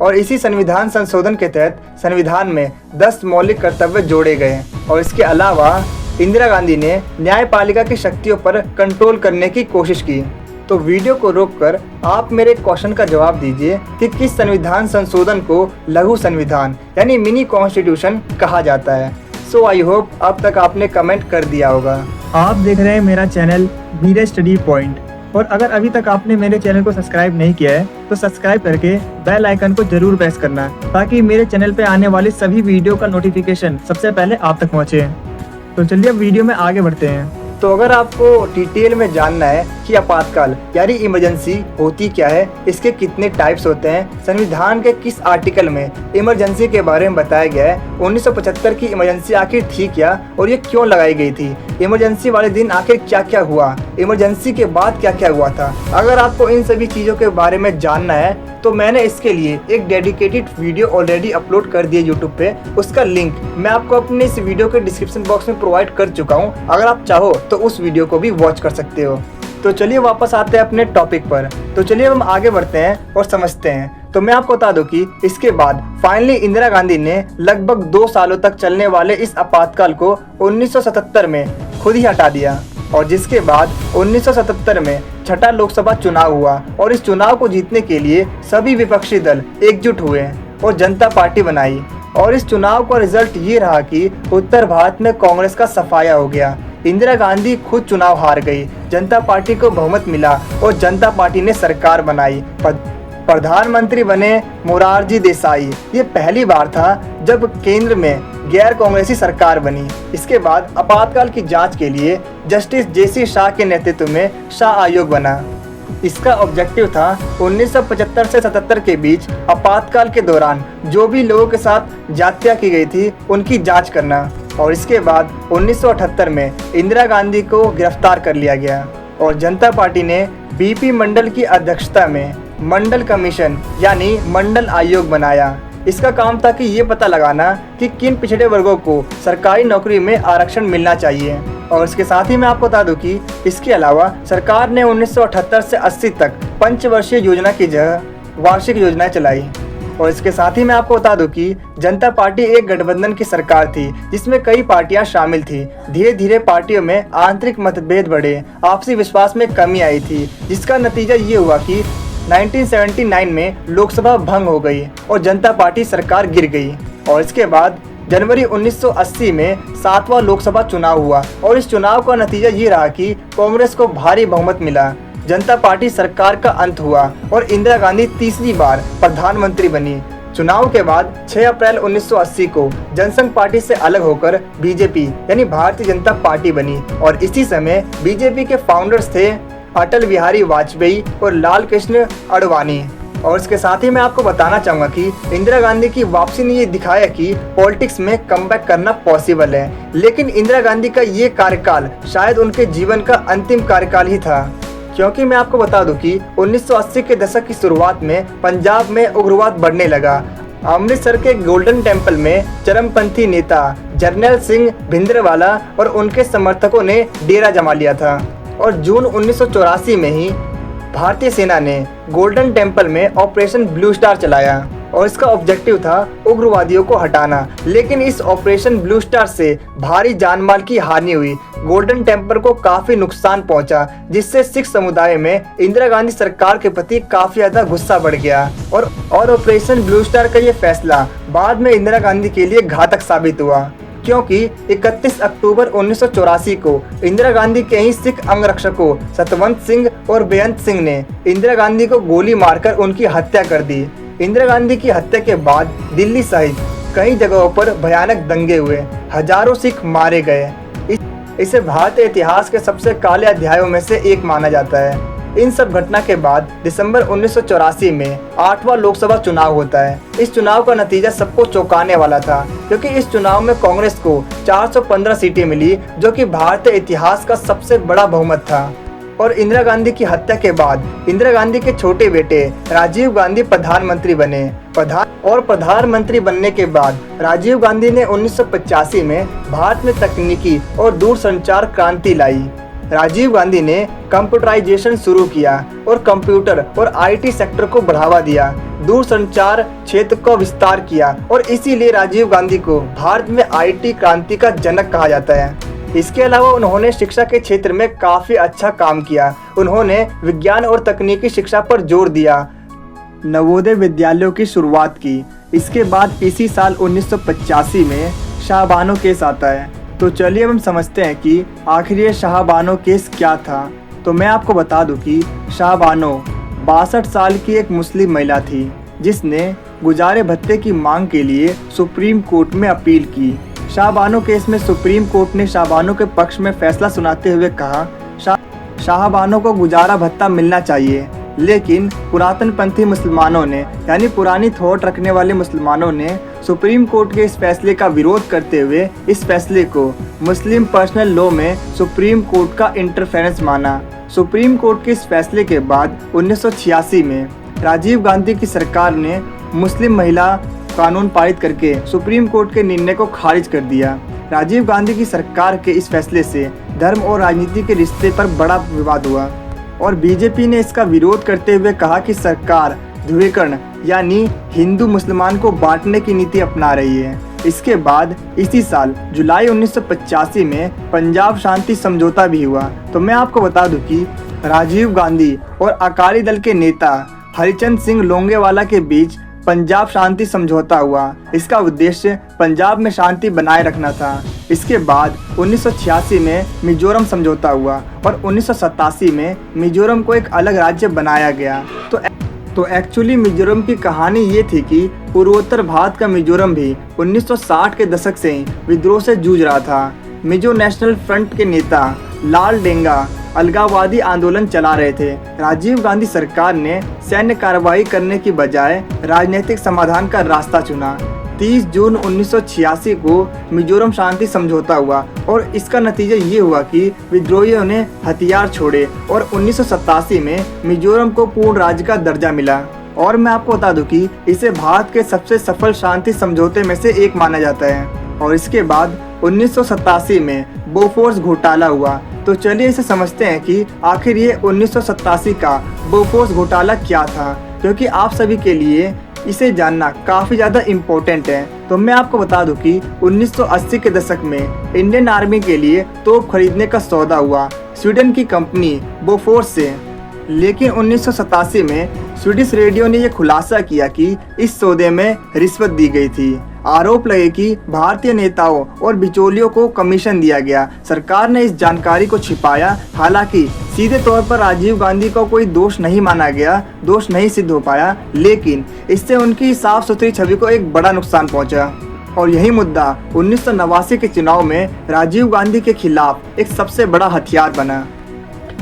और इसी संविधान संशोधन के तहत संविधान में 10 मौलिक कर्तव्य जोड़े गए। और इसके अलावा इंदिरा गांधी ने न्यायपालिका की शक्तियों पर कंट्रोल करने की कोशिश की। तो वीडियो को रोककर आप मेरे क्वेश्चन का जवाब दीजिए कि किस संविधान संशोधन को लघु संविधान यानी मिनी कॉन्स्टिट्यूशन कहा जाता है। सो आई होप अब तक आपने कमेंट कर दिया होगा। आप देख रहे हैं मेरा चैनल नीरज स्टडी पॉइंट, और अगर अभी तक आपने मेरे चैनल को सब्सक्राइब नहीं किया है तो सब्सक्राइब करके बेल आइकन को जरूर प्रेस करना, ताकि मेरे चैनल पे आने वाली सभी वीडियो का नोटिफिकेशन सबसे पहले आप तक पहुंचे। तो चलिए अब वीडियो में आगे बढ़ते हैं। तो अगर आपको डिटेल में जानना है कि आपातकाल यानी इमरजेंसी होती क्या है, इसके कितने टाइप्स होते हैं, संविधान के किस आर्टिकल में इमरजेंसी के बारे में बताया गया है, 1975 की इमरजेंसी आखिर थी क्या और ये क्यों लगाई गई थी, इमरजेंसी वाले दिन आखिर क्या क्या हुआ, इमरजेंसी के बाद क्या क्या हुआ था। अगर आपको इन सभी चीज़ों के बारे में जानना है तो मैंने इसके लिए एक डेडिकेटेड वीडियो ऑलरेडी अपलोड कर दिया यूट्यूब पे। उसका लिंक मैं आपको अपने इस वीडियो के डिस्क्रिप्शन बॉक्स में प्रोवाइड कर चुका हूँ। अगर आप चाहो तो उस वीडियो को भी वॉच कर सकते हो। तो चलिए वापस आते हैं अपने टॉपिक पर। तो चलिए हम आगे बढ़ते हैं और समझते हैं। तो मैं आपको बता दूं कि इसके बाद फाइनली इंदिरा गांधी ने लगभग 2 सालों तक चलने वाले इस आपातकाल को 1977 में खुद ही हटा दिया और जिसके बाद 1977 में छठा लोकसभा चुनाव हुआ और इस चुनाव को जीतने के लिए सभी विपक्षी दल एकजुट हुए और जनता पार्टी बनाई और इस चुनाव का रिजल्ट ये रहा कि उत्तर भारत में कांग्रेस का सफाया हो गया। इंदिरा गांधी खुद चुनाव हार गई, जनता पार्टी को बहुमत मिला और जनता पार्टी ने सरकार बनाई। प्रधानमंत्री बने मोरारजी देसाई। ये पहली बार था जब केंद्र में गैर कांग्रेसी सरकार बनी। इसके बाद आपातकाल की जांच के लिए जस्टिस जेसी शाह के नेतृत्व में शाह आयोग बना। इसका ऑब्जेक्टिव था 1975 से 77 के बीच आपातकाल के दौरान जो भी लोगों के साथ जातियाँ की गई थी उनकी जांच करना और इसके बाद 1978 में इंदिरा गांधी को गिरफ्तार कर लिया गया और जनता पार्टी ने बीपी मंडल की अध्यक्षता में मंडल कमीशन यानी मंडल आयोग बनाया। इसका काम था कि ये पता लगाना कि किन पिछड़े वर्गों को सरकारी नौकरी में आरक्षण मिलना चाहिए। और इसके साथ ही मैं आपको बता दूं कि इसके अलावा सरकार ने 1978 से 80 तक पंचवर्षीय योजना की जगह वार्षिक योजनाएं चलाई। और इसके साथ ही मैं आपको बता दूं कि जनता पार्टी एक गठबंधन की सरकार थी जिसमें कई पार्टियां शामिल थी। धीरे धीरे पार्टियों में आंतरिक मतभेद बढ़े, आपसी विश्वास में कमी आई थी, जिसका नतीजा ये हुआ कि 1979 में लोकसभा भंग हो गई और जनता पार्टी सरकार गिर गई। और इसके बाद जनवरी 1980 में 7वां लोकसभा चुनाव हुआ और इस चुनाव का नतीजा ये रहा कि कांग्रेस को भारी बहुमत मिला, जनता पार्टी सरकार का अंत हुआ और इंदिरा गांधी तीसरी बार प्रधानमंत्री बनी। चुनाव के बाद 6 अप्रैल 1980 को जनसंघ पार्टी से अलग होकर बीजेपी यानी भारतीय जनता पार्टी बनी और इसी समय बीजेपी के फाउंडर्स थे अटल बिहारी वाजपेयी और लाल कृष्ण आडवाणी। और इसके साथ ही मैं आपको बताना चाहूँगा कि इंदिरा गांधी की वापसी ने ये दिखाया कि पॉलिटिक्स में कमबैक करना पॉसिबल है। लेकिन इंदिरा गांधी का ये कार्यकाल शायद उनके जीवन का अंतिम कार्यकाल ही था, क्योंकि मैं आपको बता दूं कि 1980 के दशक की शुरुआत में पंजाब में उग्रवाद बढ़ने लगा। अमृतसर के गोल्डन टेम्पल में चरमपंथी नेता जर्नैल सिंह भिंडरावाला और उनके समर्थकों ने डेरा जमा लिया था और जून 1984 में ही भारतीय सेना ने गोल्डन टेम्पल में ऑपरेशन ब्लू स्टार चलाया और इसका ऑब्जेक्टिव था उग्रवादियों को हटाना। लेकिन इस ऑपरेशन ब्लू स्टार से भारी जानमाल की हानि हुई, गोल्डन टेम्पल को काफी नुकसान पहुंचा, जिससे सिख समुदाय में इंदिरा गांधी सरकार के प्रति काफी ज्यादा गुस्सा बढ़ गया और ऑपरेशन ब्लू स्टार का ये फैसला बाद में इंदिरा गांधी के लिए घातक साबित हुआ, क्योंकि 31 अक्टूबर 1984 को इंदिरा गांधी के ही सिख अंगरक्षकों सतवंत सिंह और बेअंत सिंह ने इंदिरा गांधी को गोली मारकर उनकी हत्या कर दी। इंदिरा गांधी की हत्या के बाद दिल्ली सहित कई जगहों पर भयानक दंगे हुए, हजारों सिख मारे गए। इसे भारतीय इतिहास के सबसे काले अध्यायों में से एक माना जाता है। इन सब घटना के बाद दिसंबर 1984 में 8वां लोकसभा चुनाव होता है। इस चुनाव का नतीजा सबको चौंकाने वाला था, क्योंकि इस चुनाव में कांग्रेस को 415 सीटें मिली, जो कि भारतीय इतिहास का सबसे बड़ा बहुमत था। और इंदिरा गांधी की हत्या के बाद इंदिरा गांधी के छोटे बेटे राजीव गांधी प्रधानमंत्री बने। प्रधानमंत्री बनने के बाद राजीव गांधी ने 1985 में भारत में तकनीकी और दूरसंचार क्रांति लाई। राजीव गांधी ने कंप्यूटराइजेशन शुरू किया और कंप्यूटर और आईटी सेक्टर को बढ़ावा दिया, दूरसंचार क्षेत्र का विस्तार किया और इसीलिए राजीव गांधी को भारत में आईटी क्रांति का जनक कहा जाता है। इसके अलावा उन्होंने शिक्षा के क्षेत्र में काफी अच्छा काम किया। उन्होंने विज्ञान और तकनीकी शिक्षा पर जोर दिया, नवोदय विद्यालयों की शुरुआत की। इसके बाद इसी साल 1985 में शाहबानो केस आता है। तो चलिए हम समझते हैं कि आखिर ये शाहबानो केस क्या था। तो मैं आपको बता दूं कि शाहबानो 62 साल की एक मुस्लिम महिला थी, जिसने गुजारे भत्ते की मांग के लिए सुप्रीम कोर्ट में अपील की। शाहबानो केस में सुप्रीम कोर्ट ने शाहबानो के पक्ष में फैसला सुनाते हुए कहा, शाहबानों को गुजारा भत्ता मिलना चाहिए। लेकिन पुरातन पंथी मुसलमानों ने यानी पुरानी थॉट रखने वाले मुसलमानों ने सुप्रीम कोर्ट के इस फैसले का विरोध करते हुए इस फैसले को मुस्लिम पर्सनल लॉ में सुप्रीम कोर्ट का इंटरफेरेंस माना। सुप्रीम कोर्ट के इस फैसले के बाद 1986 में राजीव गांधी की सरकार ने मुस्लिम महिला कानून पारित करके सुप्रीम कोर्ट के निर्णय को खारिज कर दिया। राजीव गांधी की सरकार के इस फैसले से धर्म और राजनीति के रिश्ते पर बड़ा विवाद हुआ और बीजेपी ने इसका विरोध करते हुए कहा कि सरकार ध्रुवीकरण यानी हिंदू मुसलमान को बांटने की नीति अपना रही है। इसके बाद इसी साल जुलाई 1985 में पंजाब शांति समझौता भी हुआ। तो मैं आपको बता दूं कि राजीव गांधी और अकाली दल के नेता हरिचंद सिंह लोंगेवाला के बीच पंजाब शांति समझौता हुआ। इसका उद्देश्य पंजाब में शांति बनाए रखना था। इसके बाद 1986 में मिजोरम समझौता हुआ और 1987 में मिजोरम को एक अलग राज्य बनाया गया। तो एक्चुअली मिजोरम की कहानी ये थी कि पूर्वोत्तर भारत का मिजोरम भी 1960 के दशक से ही विद्रोह से जूझ रहा था। मिजो नेशनल फ्रंट के नेता लाल डेंगा अलगाववादी आंदोलन चला रहे थे। राजीव गांधी सरकार ने सैन्य कार्रवाई करने की बजाय राजनीतिक समाधान का रास्ता चुना। 30 जून 1986 को मिजोरम शांति समझौता हुआ और इसका नतीजा ये हुआ कि विद्रोहियों ने हथियार छोड़े और 1987 में मिजोरम को पूर्ण राज्य का दर्जा मिला। और मैं आपको बता दूं कि इसे भारत के सबसे सफल शांति समझौते में से एक माना जाता है। और इसके बाद 1987 में बोफोर्स घोटाला हुआ। तो चलिए इसे समझते हैं कि आखिर ये 1987 का बोफोर्स घोटाला क्या था, क्योंकि आप सभी के लिए इसे जानना काफ़ी ज़्यादा इम्पोर्टेंट है। तो मैं आपको बता दूं कि 1980 के दशक में इंडियन आर्मी के लिए तोप खरीदने का सौदा हुआ स्वीडन की कंपनी बोफोर्स से। लेकिन 1987 में स्वीडिश रेडियो ने यह खुलासा किया कि इस सौदे में रिश्वत दी गई थी। आरोप लगे कि भारतीय नेताओं और बिचौलियों को कमीशन दिया गया। सरकार ने इस जानकारी को छिपाया। हालांकि सीधे तौर पर राजीव गांधी को कोई दोष नहीं माना गया, दोष नहीं सिद्ध हो पाया, लेकिन इससे उनकी साफ सुथरी छवि को एक बड़ा नुकसान पहुंचा। और यही मुद्दा 1989 के चुनाव में राजीव गांधी के खिलाफ एक सबसे बड़ा हथियार बना।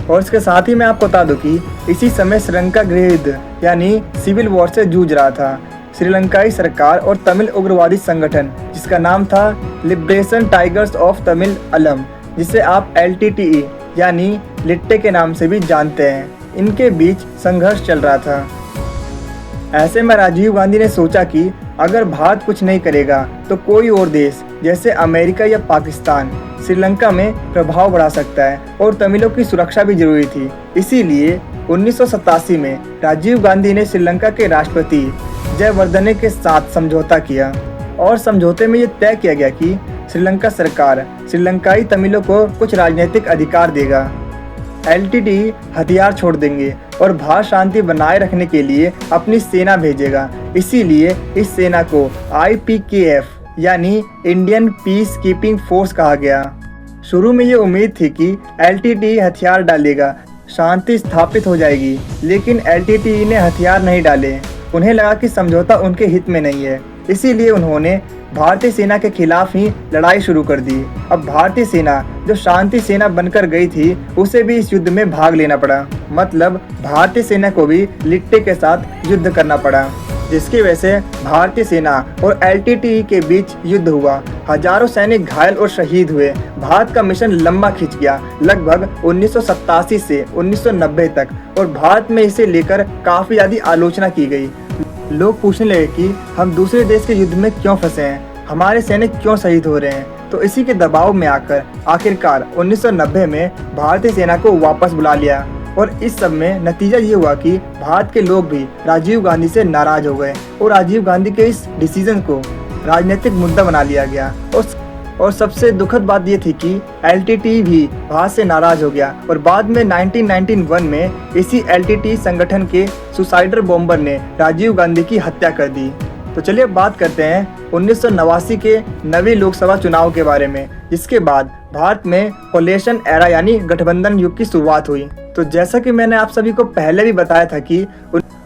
और इसके साथ ही मैं आपको बता दूं कि इसी समय श्रीलंका गृह युद्ध यानी सिविल वॉर से जूझ रहा था। श्रीलंकाई सरकार और तमिल उग्रवादी संगठन जिसका नाम था लिबरेशन टाइगर्स ऑफ तमिल अलम, जिसे आप LTTE यानी लिट्टे के नाम से भी जानते हैं, इनके बीच संघर्ष चल रहा था। ऐसे में राजीव गांधी ने सोचा कि अगर भारत कुछ नहीं करेगा तो कोई और देश जैसे अमेरिका या पाकिस्तान श्रीलंका में प्रभाव बढ़ा सकता है और तमिलों की सुरक्षा भी जरूरी थी। इसीलिए 1987 में राजीव गांधी ने श्रीलंका के राष्ट्रपति जयवर्धने के साथ समझौता किया और समझौते में ये तय किया गया कि श्रीलंका सरकार श्रीलंकाई तमिलों को कुछ राजनीतिक अधिकार देगा, LTTE हथियार छोड़ देंगे और भारत शांति बनाए रखने के लिए अपनी सेना भेजेगा। इसीलिए इस सेना को IPKF यानी इंडियन पीस कीपिंग फोर्स कहा गया। शुरू में ये उम्मीद थी कि LTTE हथियार डालेगा, शांति स्थापित हो जाएगी, लेकिन LTTE ने हथियार नहीं डाले। उन्हें लगा कि समझौता उनके हित में नहीं है, इसीलिए उन्होंने भारतीय सेना के खिलाफ ही लड़ाई शुरू कर दी। अब भारतीय सेना जो शांति सेना बनकर गई थी उसे भी इस युद्ध में भाग लेना पड़ा। मतलब भारतीय सेना को भी लिट्टे के साथ युद्ध करना पड़ा, जिसकी वजह से भारतीय सेना और LTTE के बीच युद्ध हुआ। हजारों सैनिक घायल और शहीद हुए। भारत का मिशन लंबा खिंच गया, लगभग 1987 से 1990 तक, और भारत में इसे लेकर काफ़ी ज़्यादा आलोचना की गई। लोग पूछने लगे कि हम दूसरे देश के युद्ध में क्यों फंसे हैं, हमारे सैनिक क्यों शहीद हो रहे हैं। तो इसी के दबाव में आकर आखिरकार 1990 में भारतीय सेना को वापस बुला लिया। और इस सब में नतीजा ये हुआ कि भारत के लोग भी राजीव गांधी से नाराज हो गए और राजीव गांधी के इस डिसीजन को राजनीतिक मुद्दा बना लिया गया। और सबसे दुखद बात ये थी कि LTTE भी भारत से नाराज हो गया और बाद में 1991 में इसी LTTE संगठन के सुसाइडर बॉम्बर ने राजीव गांधी की हत्या कर दी। तो चलिए बात करते हैं 1989 के 9वीं लोकसभा चुनाव के बारे में, जिसके बाद भारत में कोलिशन एरा यानी गठबंधन युग की शुरुआत हुई। तो जैसा कि मैंने आप सभी को पहले भी बताया था कि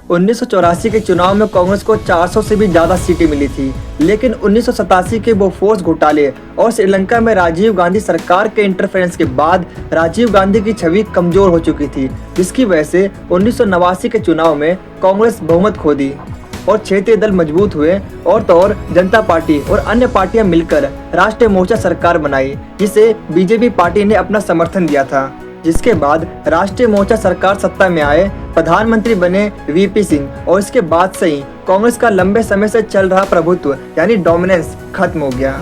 1984 के चुनाव में कांग्रेस को 400 से भी ज़्यादा सीटें मिली थी, लेकिन 1987 के बोफोर्स घोटाले और श्रीलंका में राजीव गांधी सरकार के इंटरफेरेंस के बाद राजीव गांधी की छवि कमजोर हो चुकी थी, जिसकी वजह से 1989 के चुनाव में कांग्रेस बहुमत खो दी और क्षेत्रीय दल मजबूत हुए और तो और जनता पार्टी और अन्य पार्टियां मिलकर राष्ट्रीय मोर्चा सरकार बनाई, जिसे बीजेपी पार्टी ने अपना समर्थन दिया था। जिसके बाद राष्ट्रीय मोर्चा सरकार सत्ता में आए, प्रधानमंत्री बने वीपी सिंह और इसके बाद से ही कांग्रेस का लंबे समय से चल रहा प्रभुत्व यानी डोमिनेंस खत्म हो गया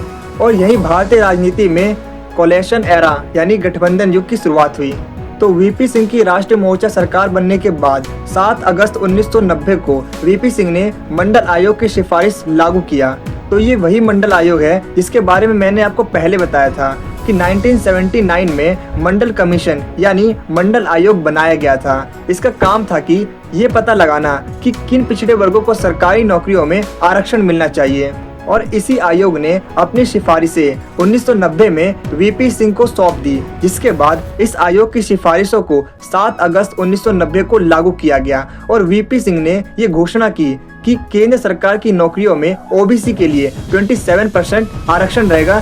और यही भारतीय राजनीति में कोलेशन एरा यानी गठबंधन युग की शुरुआत हुई। तो वीपी सिंह की राष्ट्रीय मोर्चा सरकार बनने के बाद 7 अगस्त 1990 को वीपी सिंह ने मंडल आयोग की सिफारिश लागू किया। तो ये वही मंडल आयोग है जिसके बारे में मैंने आपको पहले बताया था कि 1979 में मंडल कमीशन यानी मंडल आयोग बनाया गया था। इसका काम था कि ये पता लगाना कि किन पिछड़े वर्गों को सरकारी नौकरियों में आरक्षण मिलना चाहिए और इसी आयोग ने अपनी सिफारिशें 1990 में वीपी सिंह को सौंप दी, जिसके बाद इस आयोग की सिफारिशों को 7 अगस्त 1990 को लागू किया गया और वीपी सिंह ने ये घोषणा की कि केंद्र सरकार की नौकरियों में ओबीसी के लिए 27% आरक्षण रहेगा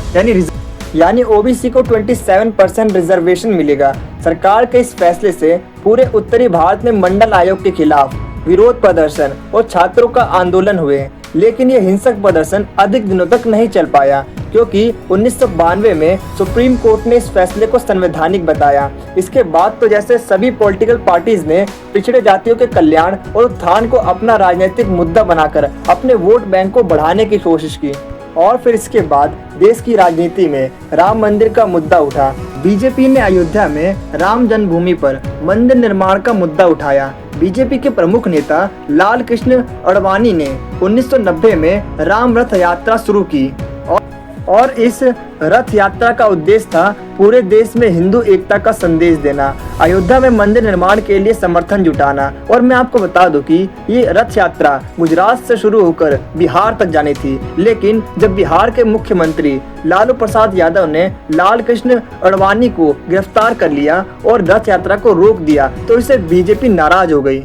यानी ओबीसी को 27% रिजर्वेशन मिलेगा। सरकार के इस फैसले से पूरे उत्तरी भारत में मंडल आयोग के खिलाफ विरोध प्रदर्शन और छात्रों का आंदोलन हुए, लेकिन ये हिंसक प्रदर्शन अधिक दिनों तक नहीं चल पाया क्योंकि 1992 में सुप्रीम कोर्ट ने इस फैसले को संवैधानिक बताया। इसके बाद तो जैसे सभी पॉलिटिकल पार्टीज ने पिछड़े जातियों के कल्याण और उत्थान को अपना राजनीतिक मुद्दा बनाकर अपने वोट बैंक को बढ़ाने की कोशिश की और फिर इसके बाद देश की राजनीति में राम मंदिर का मुद्दा उठा। बीजेपी ने अयोध्या में राम जन्मभूमि पर मंदिर निर्माण का मुद्दा उठाया। बीजेपी के प्रमुख नेता लाल कृष्ण अडवाणी ने 1990 में राम रथ यात्रा शुरू की और इस रथ यात्रा का उद्देश्य था पूरे देश में हिंदू एकता का संदेश देना, अयोध्या में मंदिर निर्माण के लिए समर्थन जुटाना। और मैं आपको बता दूं कि ये रथ यात्रा गुजरात से शुरू होकर बिहार तक जानी थी, लेकिन जब बिहार के मुख्यमंत्री लालू प्रसाद यादव ने लाल कृष्ण अडवाणी को गिरफ्तार कर लिया और रथ यात्रा को रोक दिया तो इससे बीजेपी नाराज हो गई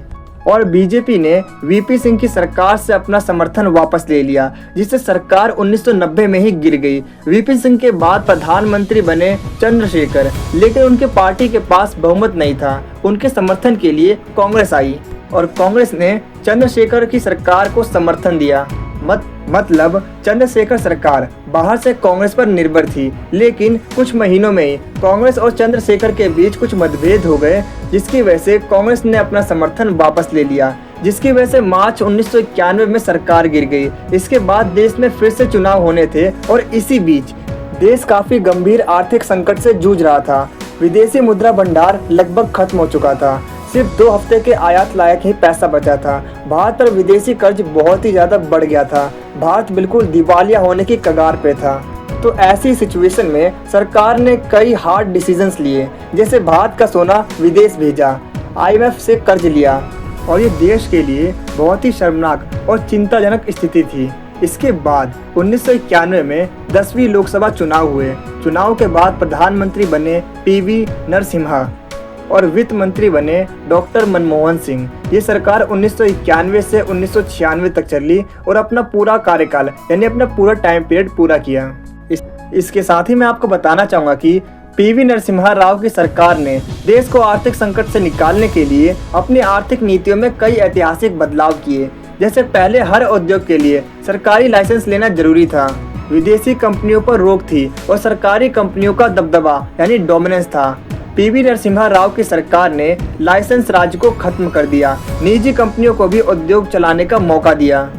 और बीजेपी ने वीपी सिंह की सरकार से अपना समर्थन वापस ले लिया, जिससे सरकार 1990 में ही गिर गई। वीपी सिंह के बाद प्रधानमंत्री बने चंद्रशेखर, लेकिन उनके पार्टी के पास बहुमत नहीं था। उनके समर्थन के लिए कांग्रेस आई और कांग्रेस ने चंद्रशेखर की सरकार को समर्थन दिया। मतलब चंद्रशेखर सरकार बाहर से कांग्रेस पर निर्भर थी, लेकिन कुछ महीनों में ही कांग्रेस और चंद्रशेखर के बीच कुछ मतभेद हो गए, जिसकी वजह से कांग्रेस ने अपना समर्थन वापस ले लिया, जिसकी वजह से मार्च 1991 में सरकार गिर गई। इसके बाद देश में फिर से चुनाव होने थे और इसी बीच देश काफी गंभीर आर्थिक संकट से जूझ रहा था। विदेशी मुद्रा भंडार लगभग खत्म हो चुका था, सिर्फ 2 हफ्ते के आयात लायक ही पैसा बचा था। भारत पर विदेशी कर्ज बहुत ही ज्यादा बढ़ गया था, भारत बिल्कुल दिवालिया होने की कगार पे था। तो ऐसी सिचुएशन में सरकार ने कई हार्ड डिसीजंस लिए, जैसे भारत का सोना विदेश भेजा, IMF से कर्ज लिया और ये देश के लिए बहुत ही शर्मनाक और चिंताजनक स्थिति थी। इसके बाद 1991 में 10वीं लोकसभा चुनाव हुए। चुनाव के बाद प्रधानमंत्री बने PV नरसिम्हा और वित्त मंत्री बने डॉक्टर मनमोहन सिंह। ये सरकार 1991 से 1996 तक चली और अपना पूरा कार्यकाल यानी अपना पूरा टाइम पीरियड पूरा किया। इसके साथ ही मैं आपको बताना चाहूँगा कि PV नरसिम्हा राव की सरकार ने देश को आर्थिक संकट से निकालने के लिए अपनी आर्थिक नीतियों में कई ऐतिहासिक बदलाव किए। जैसे पहले हर उद्योग के लिए सरकारी लाइसेंस लेना जरूरी था, विदेशी कंपनियों पर रोक थी और सरकारी कंपनियों का दबदबा यानी डोमिनेंस था। PV नरसिम्हा राव की सरकार ने लाइसेंस राज को खत्म कर दिया, निजी कंपनियों को भी उद्योग चलाने का मौका दिया,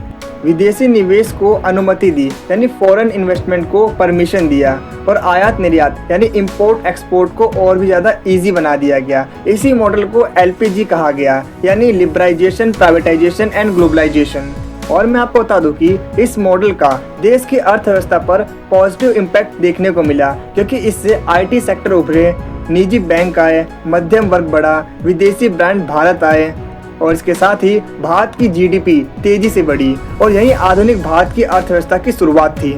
विदेशी निवेश को अनुमति दी यानी फॉरेन इन्वेस्टमेंट को परमिशन दिया और आयात निर्यात यानी इंपोर्ट एक्सपोर्ट को और भी ज़्यादा इजी बना दिया गया। इसी मॉडल को LPG कहा गया यानी लिबराइजेशन, प्राइवेटाइजेशन एंड ग्लोबलाइजेशन। और मैं आपको बता दूं कि इस मॉडल का देश की अर्थव्यवस्था पर पॉजिटिव इम्पैक्ट देखने को मिला, क्योंकि इससे IT सेक्टर उभरे, निजी बैंक आए, मध्यम वर्ग बढ़ा, विदेशी ब्रांड भारत आए और इसके साथ ही भारत की GDP तेजी से बढ़ी और यही आधुनिक भारत की अर्थव्यवस्था की शुरुआत थी।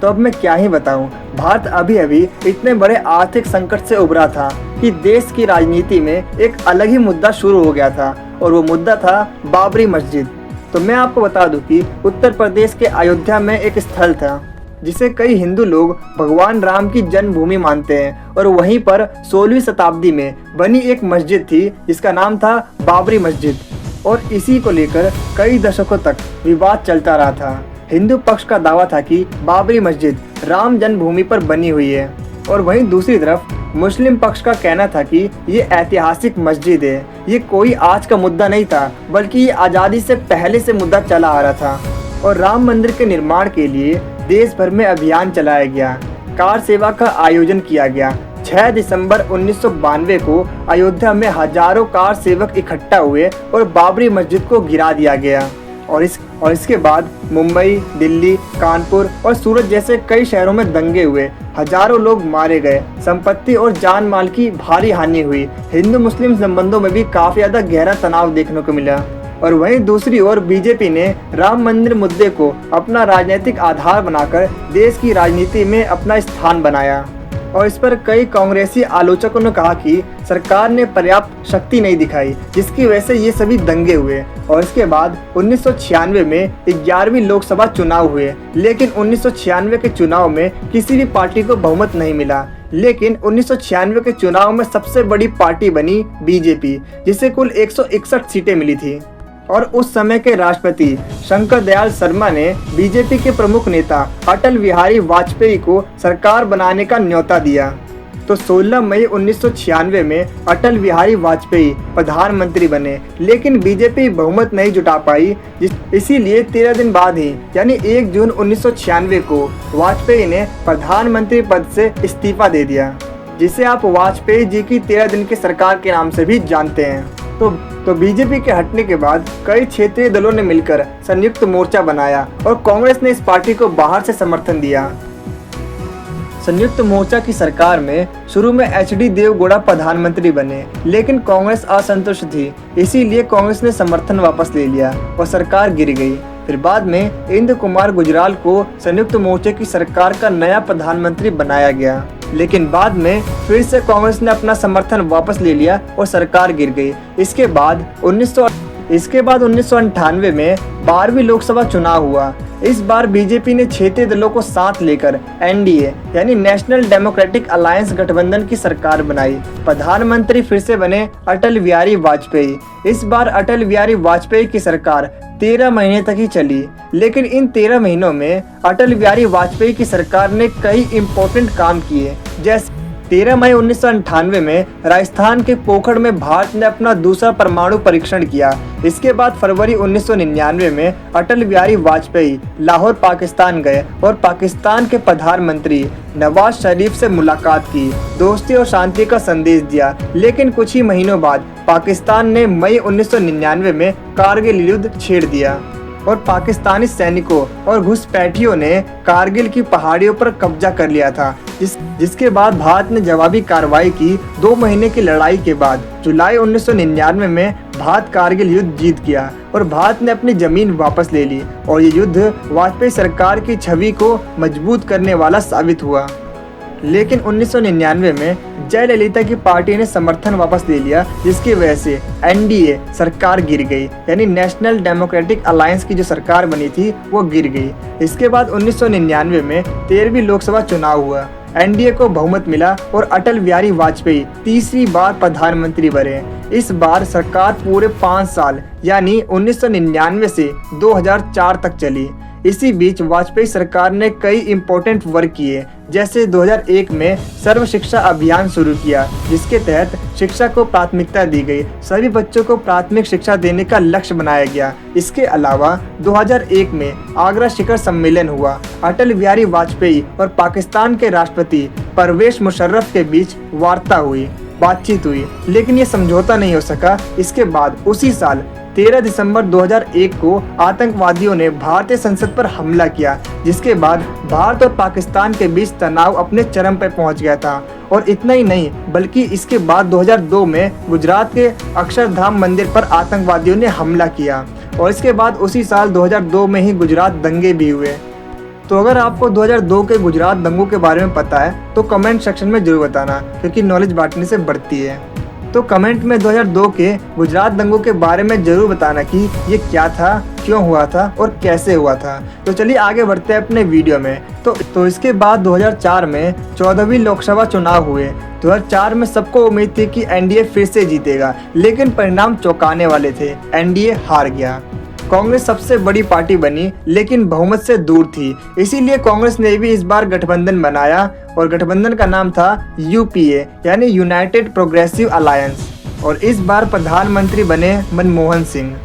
तो अब मैं क्या ही बताऊं, भारत अभी अभी इतने बड़े आर्थिक संकट से उभरा था कि देश की राजनीति में एक अलग ही मुद्दा शुरू हो गया था और वो मुद्दा था बाबरी मस्जिद। तो मैं आपको बता दूं कि उत्तर प्रदेश के अयोध्या में एक स्थल था जिसे कई हिंदू लोग भगवान राम की जन्मभूमि मानते हैं, और वहीं पर 16वीं शताब्दी में बनी एक मस्जिद थी जिसका नाम था बाबरी मस्जिद, और इसी को लेकर कई दशकों तक विवाद चलता रहा था। हिंदू पक्ष का दावा था कि बाबरी मस्जिद राम जन्मभूमि पर बनी हुई है, और वहीं दूसरी तरफ मुस्लिम पक्ष का कहना था कि ये ऐतिहासिक मस्जिद है, ये कोई आज का मुद्दा नहीं था, बल्कि ये आज़ादी से पहले से मुद्दा चला आ रहा था। और राम मंदिर के निर्माण के लिए देश भर में अभियान चलाया गया, कार सेवा का आयोजन किया गया। 6 दिसंबर 1992 को अयोध्या में हजारों कार सेवक इकट्ठा हुए और बाबरी मस्जिद को गिरा दिया गया। और इसके बाद मुंबई, दिल्ली, कानपुर और सूरत जैसे कई शहरों में दंगे हुए, हजारों लोग मारे गए, संपत्ति और जान माल की भारी हानि हुई। हिंदू मुस्लिम संबंधों में भी काफी ज्यादा गहरा तनाव देखने को मिला। और वहीं दूसरी ओर बीजेपी ने राम मंदिर मुद्दे को अपना राजनीतिक आधार बनाकर देश की राजनीति में अपना स्थान बनाया। और इस पर कई कांग्रेसी आलोचकों ने कहा कि सरकार ने पर्याप्त शक्ति नहीं दिखाई, जिसकी वजह से ये सभी दंगे हुए। और इसके बाद 1996 में 11वीं लोकसभा चुनाव हुए, लेकिन 1996 के चुनाव में किसी भी पार्टी को बहुमत नहीं मिला। लेकिन 1996 के चुनाव में सबसे बड़ी पार्टी बनी बीजेपी, जिसे कुल 161 सीटें मिली थी। और उस समय के राष्ट्रपति शंकर दयाल शर्मा ने बीजेपी के प्रमुख नेता अटल बिहारी वाजपेयी को सरकार बनाने का न्योता दिया। तो 16 मई 1996 में अटल बिहारी वाजपेयी प्रधानमंत्री बने, लेकिन बीजेपी बहुमत नहीं जुटा पाई। इसीलिए 13 दिन बाद ही यानी 1 जून 1996 को वाजपेयी ने प्रधानमंत्री पद से इस्तीफा दे दिया, जिसे आप वाजपेयी जी की 13 दिन की सरकार के नाम से भी जानते हैं। तो बीजेपी के हटने के बाद कई क्षेत्रीय दलों ने मिलकर संयुक्त मोर्चा बनाया और कांग्रेस ने इस पार्टी को बाहर से समर्थन दिया। संयुक्त मोर्चा की सरकार में शुरू में एचडी देवगौड़ा प्रधानमंत्री बने, लेकिन कांग्रेस असंतुष्ट थी, इसीलिए कांग्रेस ने समर्थन वापस ले लिया और सरकार गिर गई। फिर बाद में इंद्र कुमार गुजराल को संयुक्त मोर्चे की सरकार का नया प्रधानमंत्री बनाया गया, लेकिन बाद में फिर से कांग्रेस ने अपना समर्थन वापस ले लिया और सरकार गिर गई। इसके बाद 1998 में 12वीं लोकसभा चुनाव हुआ। इस बार बीजेपी ने क्षेत्रीय दलों को साथ लेकर एनडीए यानी नेशनल डेमोक्रेटिक अलायंस गठबंधन की सरकार बनाई। प्रधानमंत्री फिर से बने अटल बिहारी वाजपेयी। इस बार अटल बिहारी वाजपेयी की सरकार 13 महीने तक ही चली, लेकिन इन 13 महीनों में अटल बिहारी वाजपेयी की सरकार ने कई इम्पोर्टेंट काम किए। जैसे 13 मई 1998 में राजस्थान के पोखर में भारत ने अपना दूसरा परमाणु परीक्षण किया। इसके बाद फरवरी 1999 में अटल बिहारी वाजपेयी लाहौर पाकिस्तान गए और पाकिस्तान के प्रधानमंत्री नवाज शरीफ से मुलाकात की, दोस्ती और शांति का संदेश दिया। लेकिन कुछ ही महीनों बाद पाकिस्तान ने मई 1999 में कारगिल युद्ध छेड़ दिया और पाकिस्तानी सैनिकों और घुसपैठियों ने कारगिल की पहाड़ियों पर कब्जा कर लिया था, जिसके बाद भारत ने जवाबी कार्रवाई की। 2 महीने की लड़ाई के बाद जुलाई 1999 में भारत कारगिल युद्ध जीत गया और भारत ने अपनी जमीन वापस ले ली, और ये युद्ध वाजपेयी सरकार की छवि को मजबूत करने वाला साबित हुआ। लेकिन 1999 में जयललिता की पार्टी ने समर्थन वापस ले लिया, जिसकी वजह से एनडीए सरकार गिर गई, यानी नेशनल डेमोक्रेटिक अलायंस की जो सरकार बनी थी वो गिर गई। इसके बाद 1999 में 13वीं लोकसभा चुनाव हुआ। एनडीए को बहुमत मिला और अटल बिहारी वाजपेयी तीसरी बार प्रधानमंत्री बने। इस बार सरकार पूरे 5 साल यानी 1999 से 2004 तक चली। इसी बीच वाजपेयी सरकार ने कई इम्पोर्टेंट वर्क किए, जैसे 2001 में सर्व शिक्षा अभियान शुरू किया, जिसके तहत शिक्षा को प्राथमिकता दी गई। सभी बच्चों को प्राथमिक शिक्षा देने का लक्ष्य बनाया गया। इसके अलावा 2001 में आगरा शिखर सम्मेलन हुआ। अटल बिहारी वाजपेयी और पाकिस्तान के राष्ट्रपति परवेज मुशर्रफ के बीच वार्ता हुई, बातचीत हुई, लेकिन ये समझौता नहीं हो सका। इसके बाद उसी साल 13 दिसंबर 2001 को आतंकवादियों ने भारतीय संसद पर हमला किया, जिसके बाद भारत और पाकिस्तान के बीच तनाव अपने चरम पर पहुंच गया था। और इतना ही नहीं, बल्कि इसके बाद 2002 में गुजरात के अक्षरधाम मंदिर पर आतंकवादियों ने हमला किया, और इसके बाद उसी साल 2002 में ही गुजरात दंगे भी हुए। तो अगर आपको 2002 के गुजरात दंगों के बारे में पता है तो कमेंट सेक्शन में जरूर बताना, क्योंकि नॉलेज बांटने से बढ़ती है। तो कमेंट में 2002 के गुजरात दंगों के बारे में जरूर बताना कि ये क्या था, क्यों हुआ था और कैसे हुआ था। तो चलिए आगे बढ़ते हैं अपने वीडियो में। तो इसके बाद 2004 में 14वीं लोकसभा चुनाव हुए। 2004 में सबको उम्मीद थी कि एनडीए फिर से जीतेगा, लेकिन परिणाम चौंकाने वाले थे। एनडीए हार गया। कांग्रेस सबसे बड़ी पार्टी बनी, लेकिन बहुमत से दूर थी। इसीलिए कांग्रेस ने भी इस बार गठबंधन बनाया और गठबंधन का नाम था यूपीए यानी यूनाइटेड प्रोग्रेसिव अलायंस। और इस बार प्रधानमंत्री बने मनमोहन सिंह।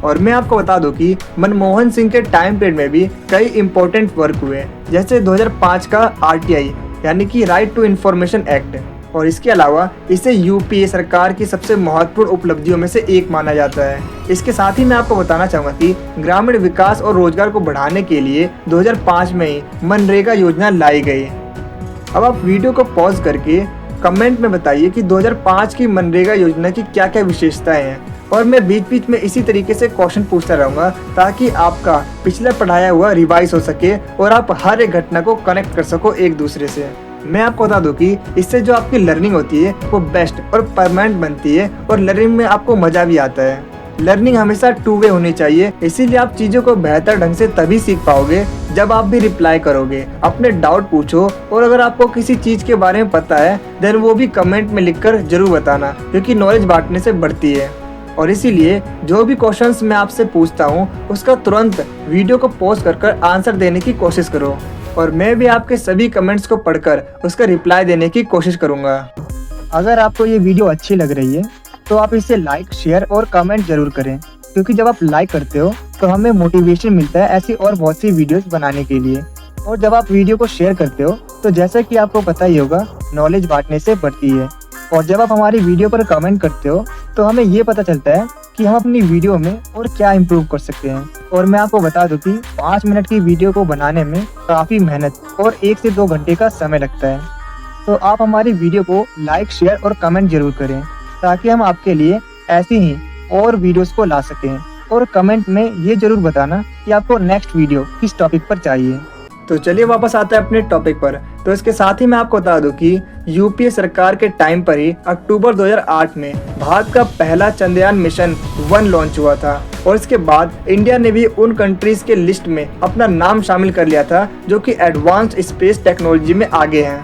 और मैं आपको बता दूं कि मनमोहन सिंह के टाइम पीरियड में भी कई इंपॉर्टेंट वर्क हुए, जैसे 2005 का आरटीआई यानी कि राइट टू इंफॉर्मेशन एक्ट। और इसके अलावा इसे यूपीए सरकार की सबसे महत्वपूर्ण उपलब्धियों में से एक माना जाता है। इसके साथ ही मैं आपको बताना चाहूँगा कि ग्रामीण विकास और रोजगार को बढ़ाने के लिए 2005 में ही मनरेगा योजना लाई गई। अब आप वीडियो को पॉज करके कमेंट में बताइए कि 2005 की मनरेगा योजना की क्या क्या विशेषताएं हैं, और मैं बीच बीच में इसी तरीके से क्वेश्चन पूछता रहूँगा ताकि आपका पिछला पढ़ाया हुआ रिवाइज हो सके और आप हर एक घटना को कनेक्ट कर सको एक दूसरे से। मैं आपको बता दूं कि इससे जो आपकी लर्निंग होती है वो बेस्ट और परमानेंट बनती है और लर्निंग में आपको मज़ा भी आता है। लर्निंग हमेशा 2 वे होनी चाहिए, इसीलिए आप चीज़ों को बेहतर ढंग से तभी सीख पाओगे जब आप भी रिप्लाई करोगे। अपने डाउट पूछो, और अगर आपको किसी चीज़ के बारे में पता है देन वो भी कमेंट में लिखकर जरूर बताना, क्योंकि नॉलेज बांटने से बढ़ती है। और इसीलिए जो भी क्वेश्चंस मैं आपसे पूछता हूँ उसका तुरंत वीडियो को पॉज कर आंसर देने की कोशिश करो, और मैं भी आपके सभी कमेंट्स को पढ़कर उसका रिप्लाई देने की कोशिश करूँगा। अगर आपको ये वीडियो अच्छी लग रही है तो आप इसे लाइक, शेयर और कमेंट जरूर करें, क्योंकि जब आप लाइक करते हो तो हमें मोटिवेशन मिलता है ऐसी और बहुत सी वीडियोस बनाने के लिए। और जब आप वीडियो को शेयर करते हो तो जैसा कि आपको पता ही होगा, नॉलेज बांटने से बढ़ती है। और जब आप हमारी वीडियो पर कमेंट करते हो तो हमें ये पता चलता है कि हम अपनी वीडियो में और क्या इम्प्रूव कर सकते हैं। और मैं आपको बता दूं कि 5 मिनट की वीडियो को बनाने में काफ़ी मेहनत और 1 से 2 घंटे का समय लगता है। तो आप हमारी वीडियो को लाइक, शेयर और कमेंट जरूर करें, ताकि हम आपके लिए ऐसी ही और वीडियोस को ला सकें। और कमेंट में ये जरूर बताना कि आपको नेक्स्ट वीडियो किस टॉपिक पर चाहिए। तो चलिए वापस आते हैं अपने टॉपिक पर। तो इसके साथ ही मैं आपको बता दूं कि यूपीए सरकार के टाइम पर ही अक्टूबर 2008 में भारत का पहला चंद्रयान मिशन 1 लॉन्च हुआ था। और इसके बाद इंडिया ने भी उन कंट्रीज के लिस्ट में अपना नाम शामिल कर लिया था जो कि एडवांस्ड स्पेस टेक्नोलॉजी में आगे हैं।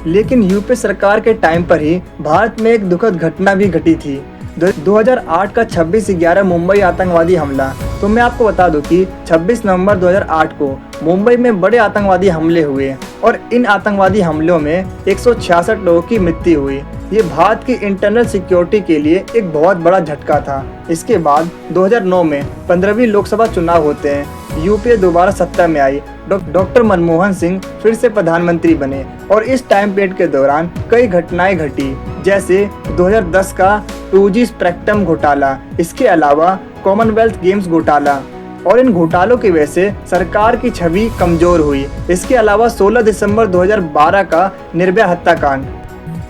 लेकिन यूपीए सरकार के टाइम पर ही भारत में एक दुखद घटना भी घटी थी, 2008 का 26/11 मुंबई आतंकवादी हमला। तो मैं आपको बता दूं कि 26 नवंबर 2008 को मुंबई में बड़े आतंकवादी हमले हुए और इन आतंकवादी हमलों में 166 लोगों की मृत्यु हुई। ये भारत की इंटरनल सिक्योरिटी के लिए एक बहुत बड़ा झटका था। इसके बाद 2009 में 15वीं लोकसभा चुनाव होते हैं। यूपीए दोबारा सत्ता में आई। डॉक्टर मनमोहन सिंह फिर से प्रधानमंत्री बने और इस टाइम पीरियड के दौरान कई घटनाएं घटी, जैसे 2010 का 2G स्पेक्ट्रम घोटाला, इसके अलावा कॉमनवेल्थ गेम्स घोटाला। और इन घोटालों की वजह से सरकार की छवि कमजोर हुई। इसके अलावा 16 दिसंबर 2012 का निर्भया हत्याकांड।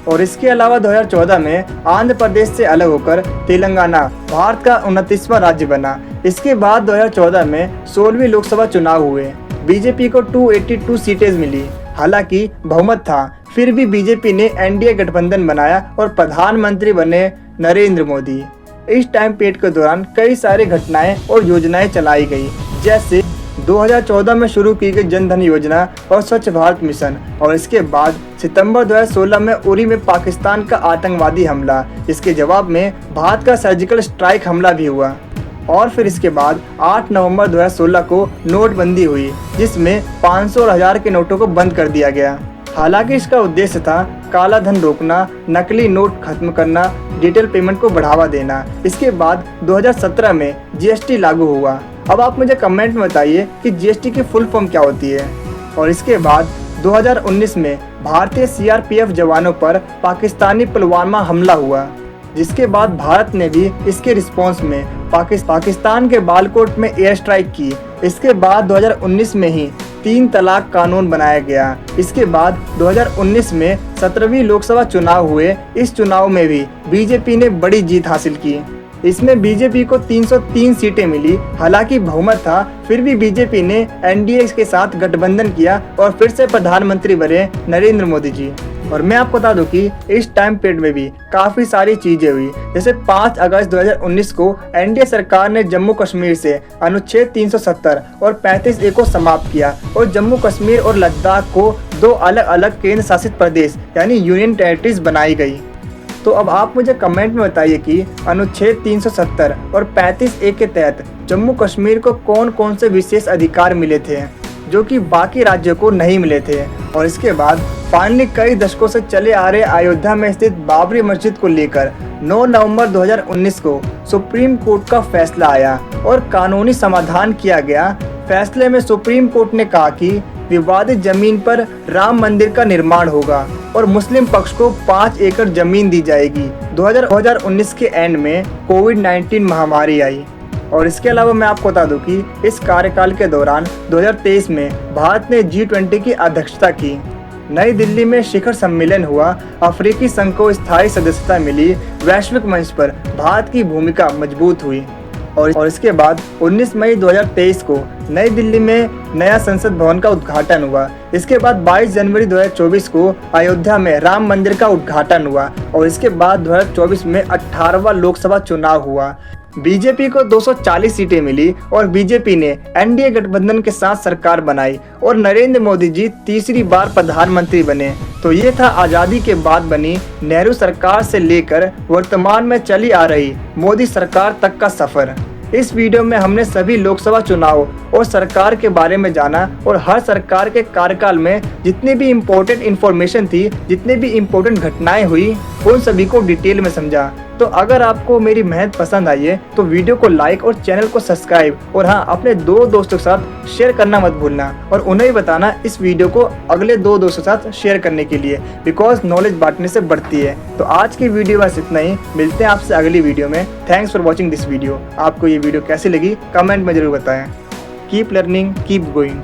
और इसके अलावा 2014 में आंध्र प्रदेश से अलग होकर तेलंगाना भारत का 29वां राज्य बना। इसके बाद 2014 में 16वीं लोकसभा चुनाव हुए। बीजेपी को 282 सीटें मिली। हालांकि बहुमत था, फिर भी बीजेपी ने एनडीए गठबंधन बनाया और प्रधानमंत्री बने नरेंद्र मोदी। इस टाइम पीरियड के दौरान कई सारी घटनाएं और योजनाएं चलाई गई, जैसे 2014 में शुरू की गई जन धन योजना और स्वच्छ भारत मिशन। और इसके बाद सितंबर 2016 में उरी में पाकिस्तान का आतंकवादी हमला, इसके जवाब में भारत का सर्जिकल स्ट्राइक हमला भी हुआ। और फिर इसके बाद 8 नवंबर 2016 को नोटबंदी हुई, जिसमें 500 और 1000 के नोटों को बंद कर दिया गया। हालांकि इसका उद्देश्य था काला धन रोकना, नकली नोट खत्म करना, डिजिटल पेमेंट को बढ़ावा देना। इसके बाद 2017 में जीएसटी लागू हुआ। अब आप मुझे कमेंट में बताइए कि जीएसटी की फुल फॉर्म क्या होती है। और इसके बाद 2019 में भारतीय सीआरपीएफ जवानों पर पाकिस्तानी पुलवामा हमला हुआ, जिसके बाद भारत ने भी इसके रिस्पॉन्स में पाकिस्तान के बालाकोट में एयर स्ट्राइक की। इसके बाद 2019 में ही 3 तलाक कानून बनाया गया। इसके बाद 2019 में 17वीं लोकसभा चुनाव हुए। इस चुनाव में भी बीजेपी ने बड़ी जीत हासिल की। इसमें बीजेपी को 303 सीटें मिली। हालांकि बहुमत था, फिर भी बीजेपी ने एनडीए के साथ गठबंधन किया और फिर से प्रधानमंत्री बने नरेंद्र मोदी जी। और मैं आपको बता दूं कि इस टाइम पीरियड में भी काफ़ी सारी चीज़ें हुई। जैसे 5 अगस्त 2019 को एनडीए सरकार ने जम्मू कश्मीर से अनुच्छेद 370 और 35A को समाप्त किया और जम्मू कश्मीर और लद्दाख को 2 अलग अलग केंद्र शासित प्रदेश यानी यूनियन टेरिटरीज बनाई गई। तो अब आप मुझे कमेंट में बताइए कि अनुच्छेद 370 और 35A के तहत जम्मू कश्मीर को कौन कौन से विशेष अधिकार मिले थे जो कि बाकी राज्यों को नहीं मिले थे। और इसके बाद फाइनली कई दशकों से चले आ रहे अयोध्या में स्थित बाबरी मस्जिद को लेकर 9 नवंबर 2019 को सुप्रीम कोर्ट का फैसला आया और कानूनी समाधान किया गया। फैसले में सुप्रीम कोर्ट ने कहा कि विवादित जमीन पर राम मंदिर का निर्माण होगा और मुस्लिम पक्ष को 5 एकड़ जमीन दी जाएगी। 2019 के एंड में कोविड-19 महामारी आई और इसके अलावा मैं आपको बता दूं कि इस कार्यकाल के दौरान 2023 में भारत ने G20 की अध्यक्षता की। नई दिल्ली में शिखर सम्मेलन हुआ, अफ्रीकी संघ को स्थायी सदस्यता मिली, वैश्विक मंच पर भारत की भूमिका मजबूत हुई। और इसके बाद 19 मई 2023 को नई दिल्ली में नया संसद भवन का उद्घाटन हुआ। इसके बाद 22 जनवरी 2024 को अयोध्या में राम मंदिर का उद्घाटन हुआ और इसके बाद 2024 में 18वां लोकसभा चुनाव हुआ। बीजेपी को 240 सीटें मिली और बीजेपी ने एनडीए गठबंधन के साथ सरकार बनाई और नरेंद्र मोदी जी तीसरी बार प्रधानमंत्री बने। तो ये था आज़ादी के बाद बनी नेहरू सरकार से लेकर वर्तमान में चली आ रही मोदी सरकार तक का सफर। इस वीडियो में हमने सभी लोकसभा चुनाव और सरकार के बारे में जाना और हर सरकार के कार्यकाल में जितनी भी इम्पोर्टेंट इन्फॉर्मेशन थी, जितनी भी इम्पोर्टेंट घटनाएं हुई, उन सभी को डिटेल में समझा। तो अगर आपको मेरी मेहनत पसंद आई है तो वीडियो को लाइक और चैनल को सब्सक्राइब और हाँ, अपने 2 दोस्तों के साथ शेयर करना मत भूलना और उन्हें भी बताना इस वीडियो को अगले 2 दोस्तों के साथ शेयर करने के लिए, बिकॉज नॉलेज बांटने से बढ़ती है। तो आज की वीडियो बस इतना ही, मिलते हैं आपसे अगली वीडियो में। Thanks for watching this video. आपको ये वीडियो कैसी लगी कमेंट में जरूर बताएं। Keep learning, keep going.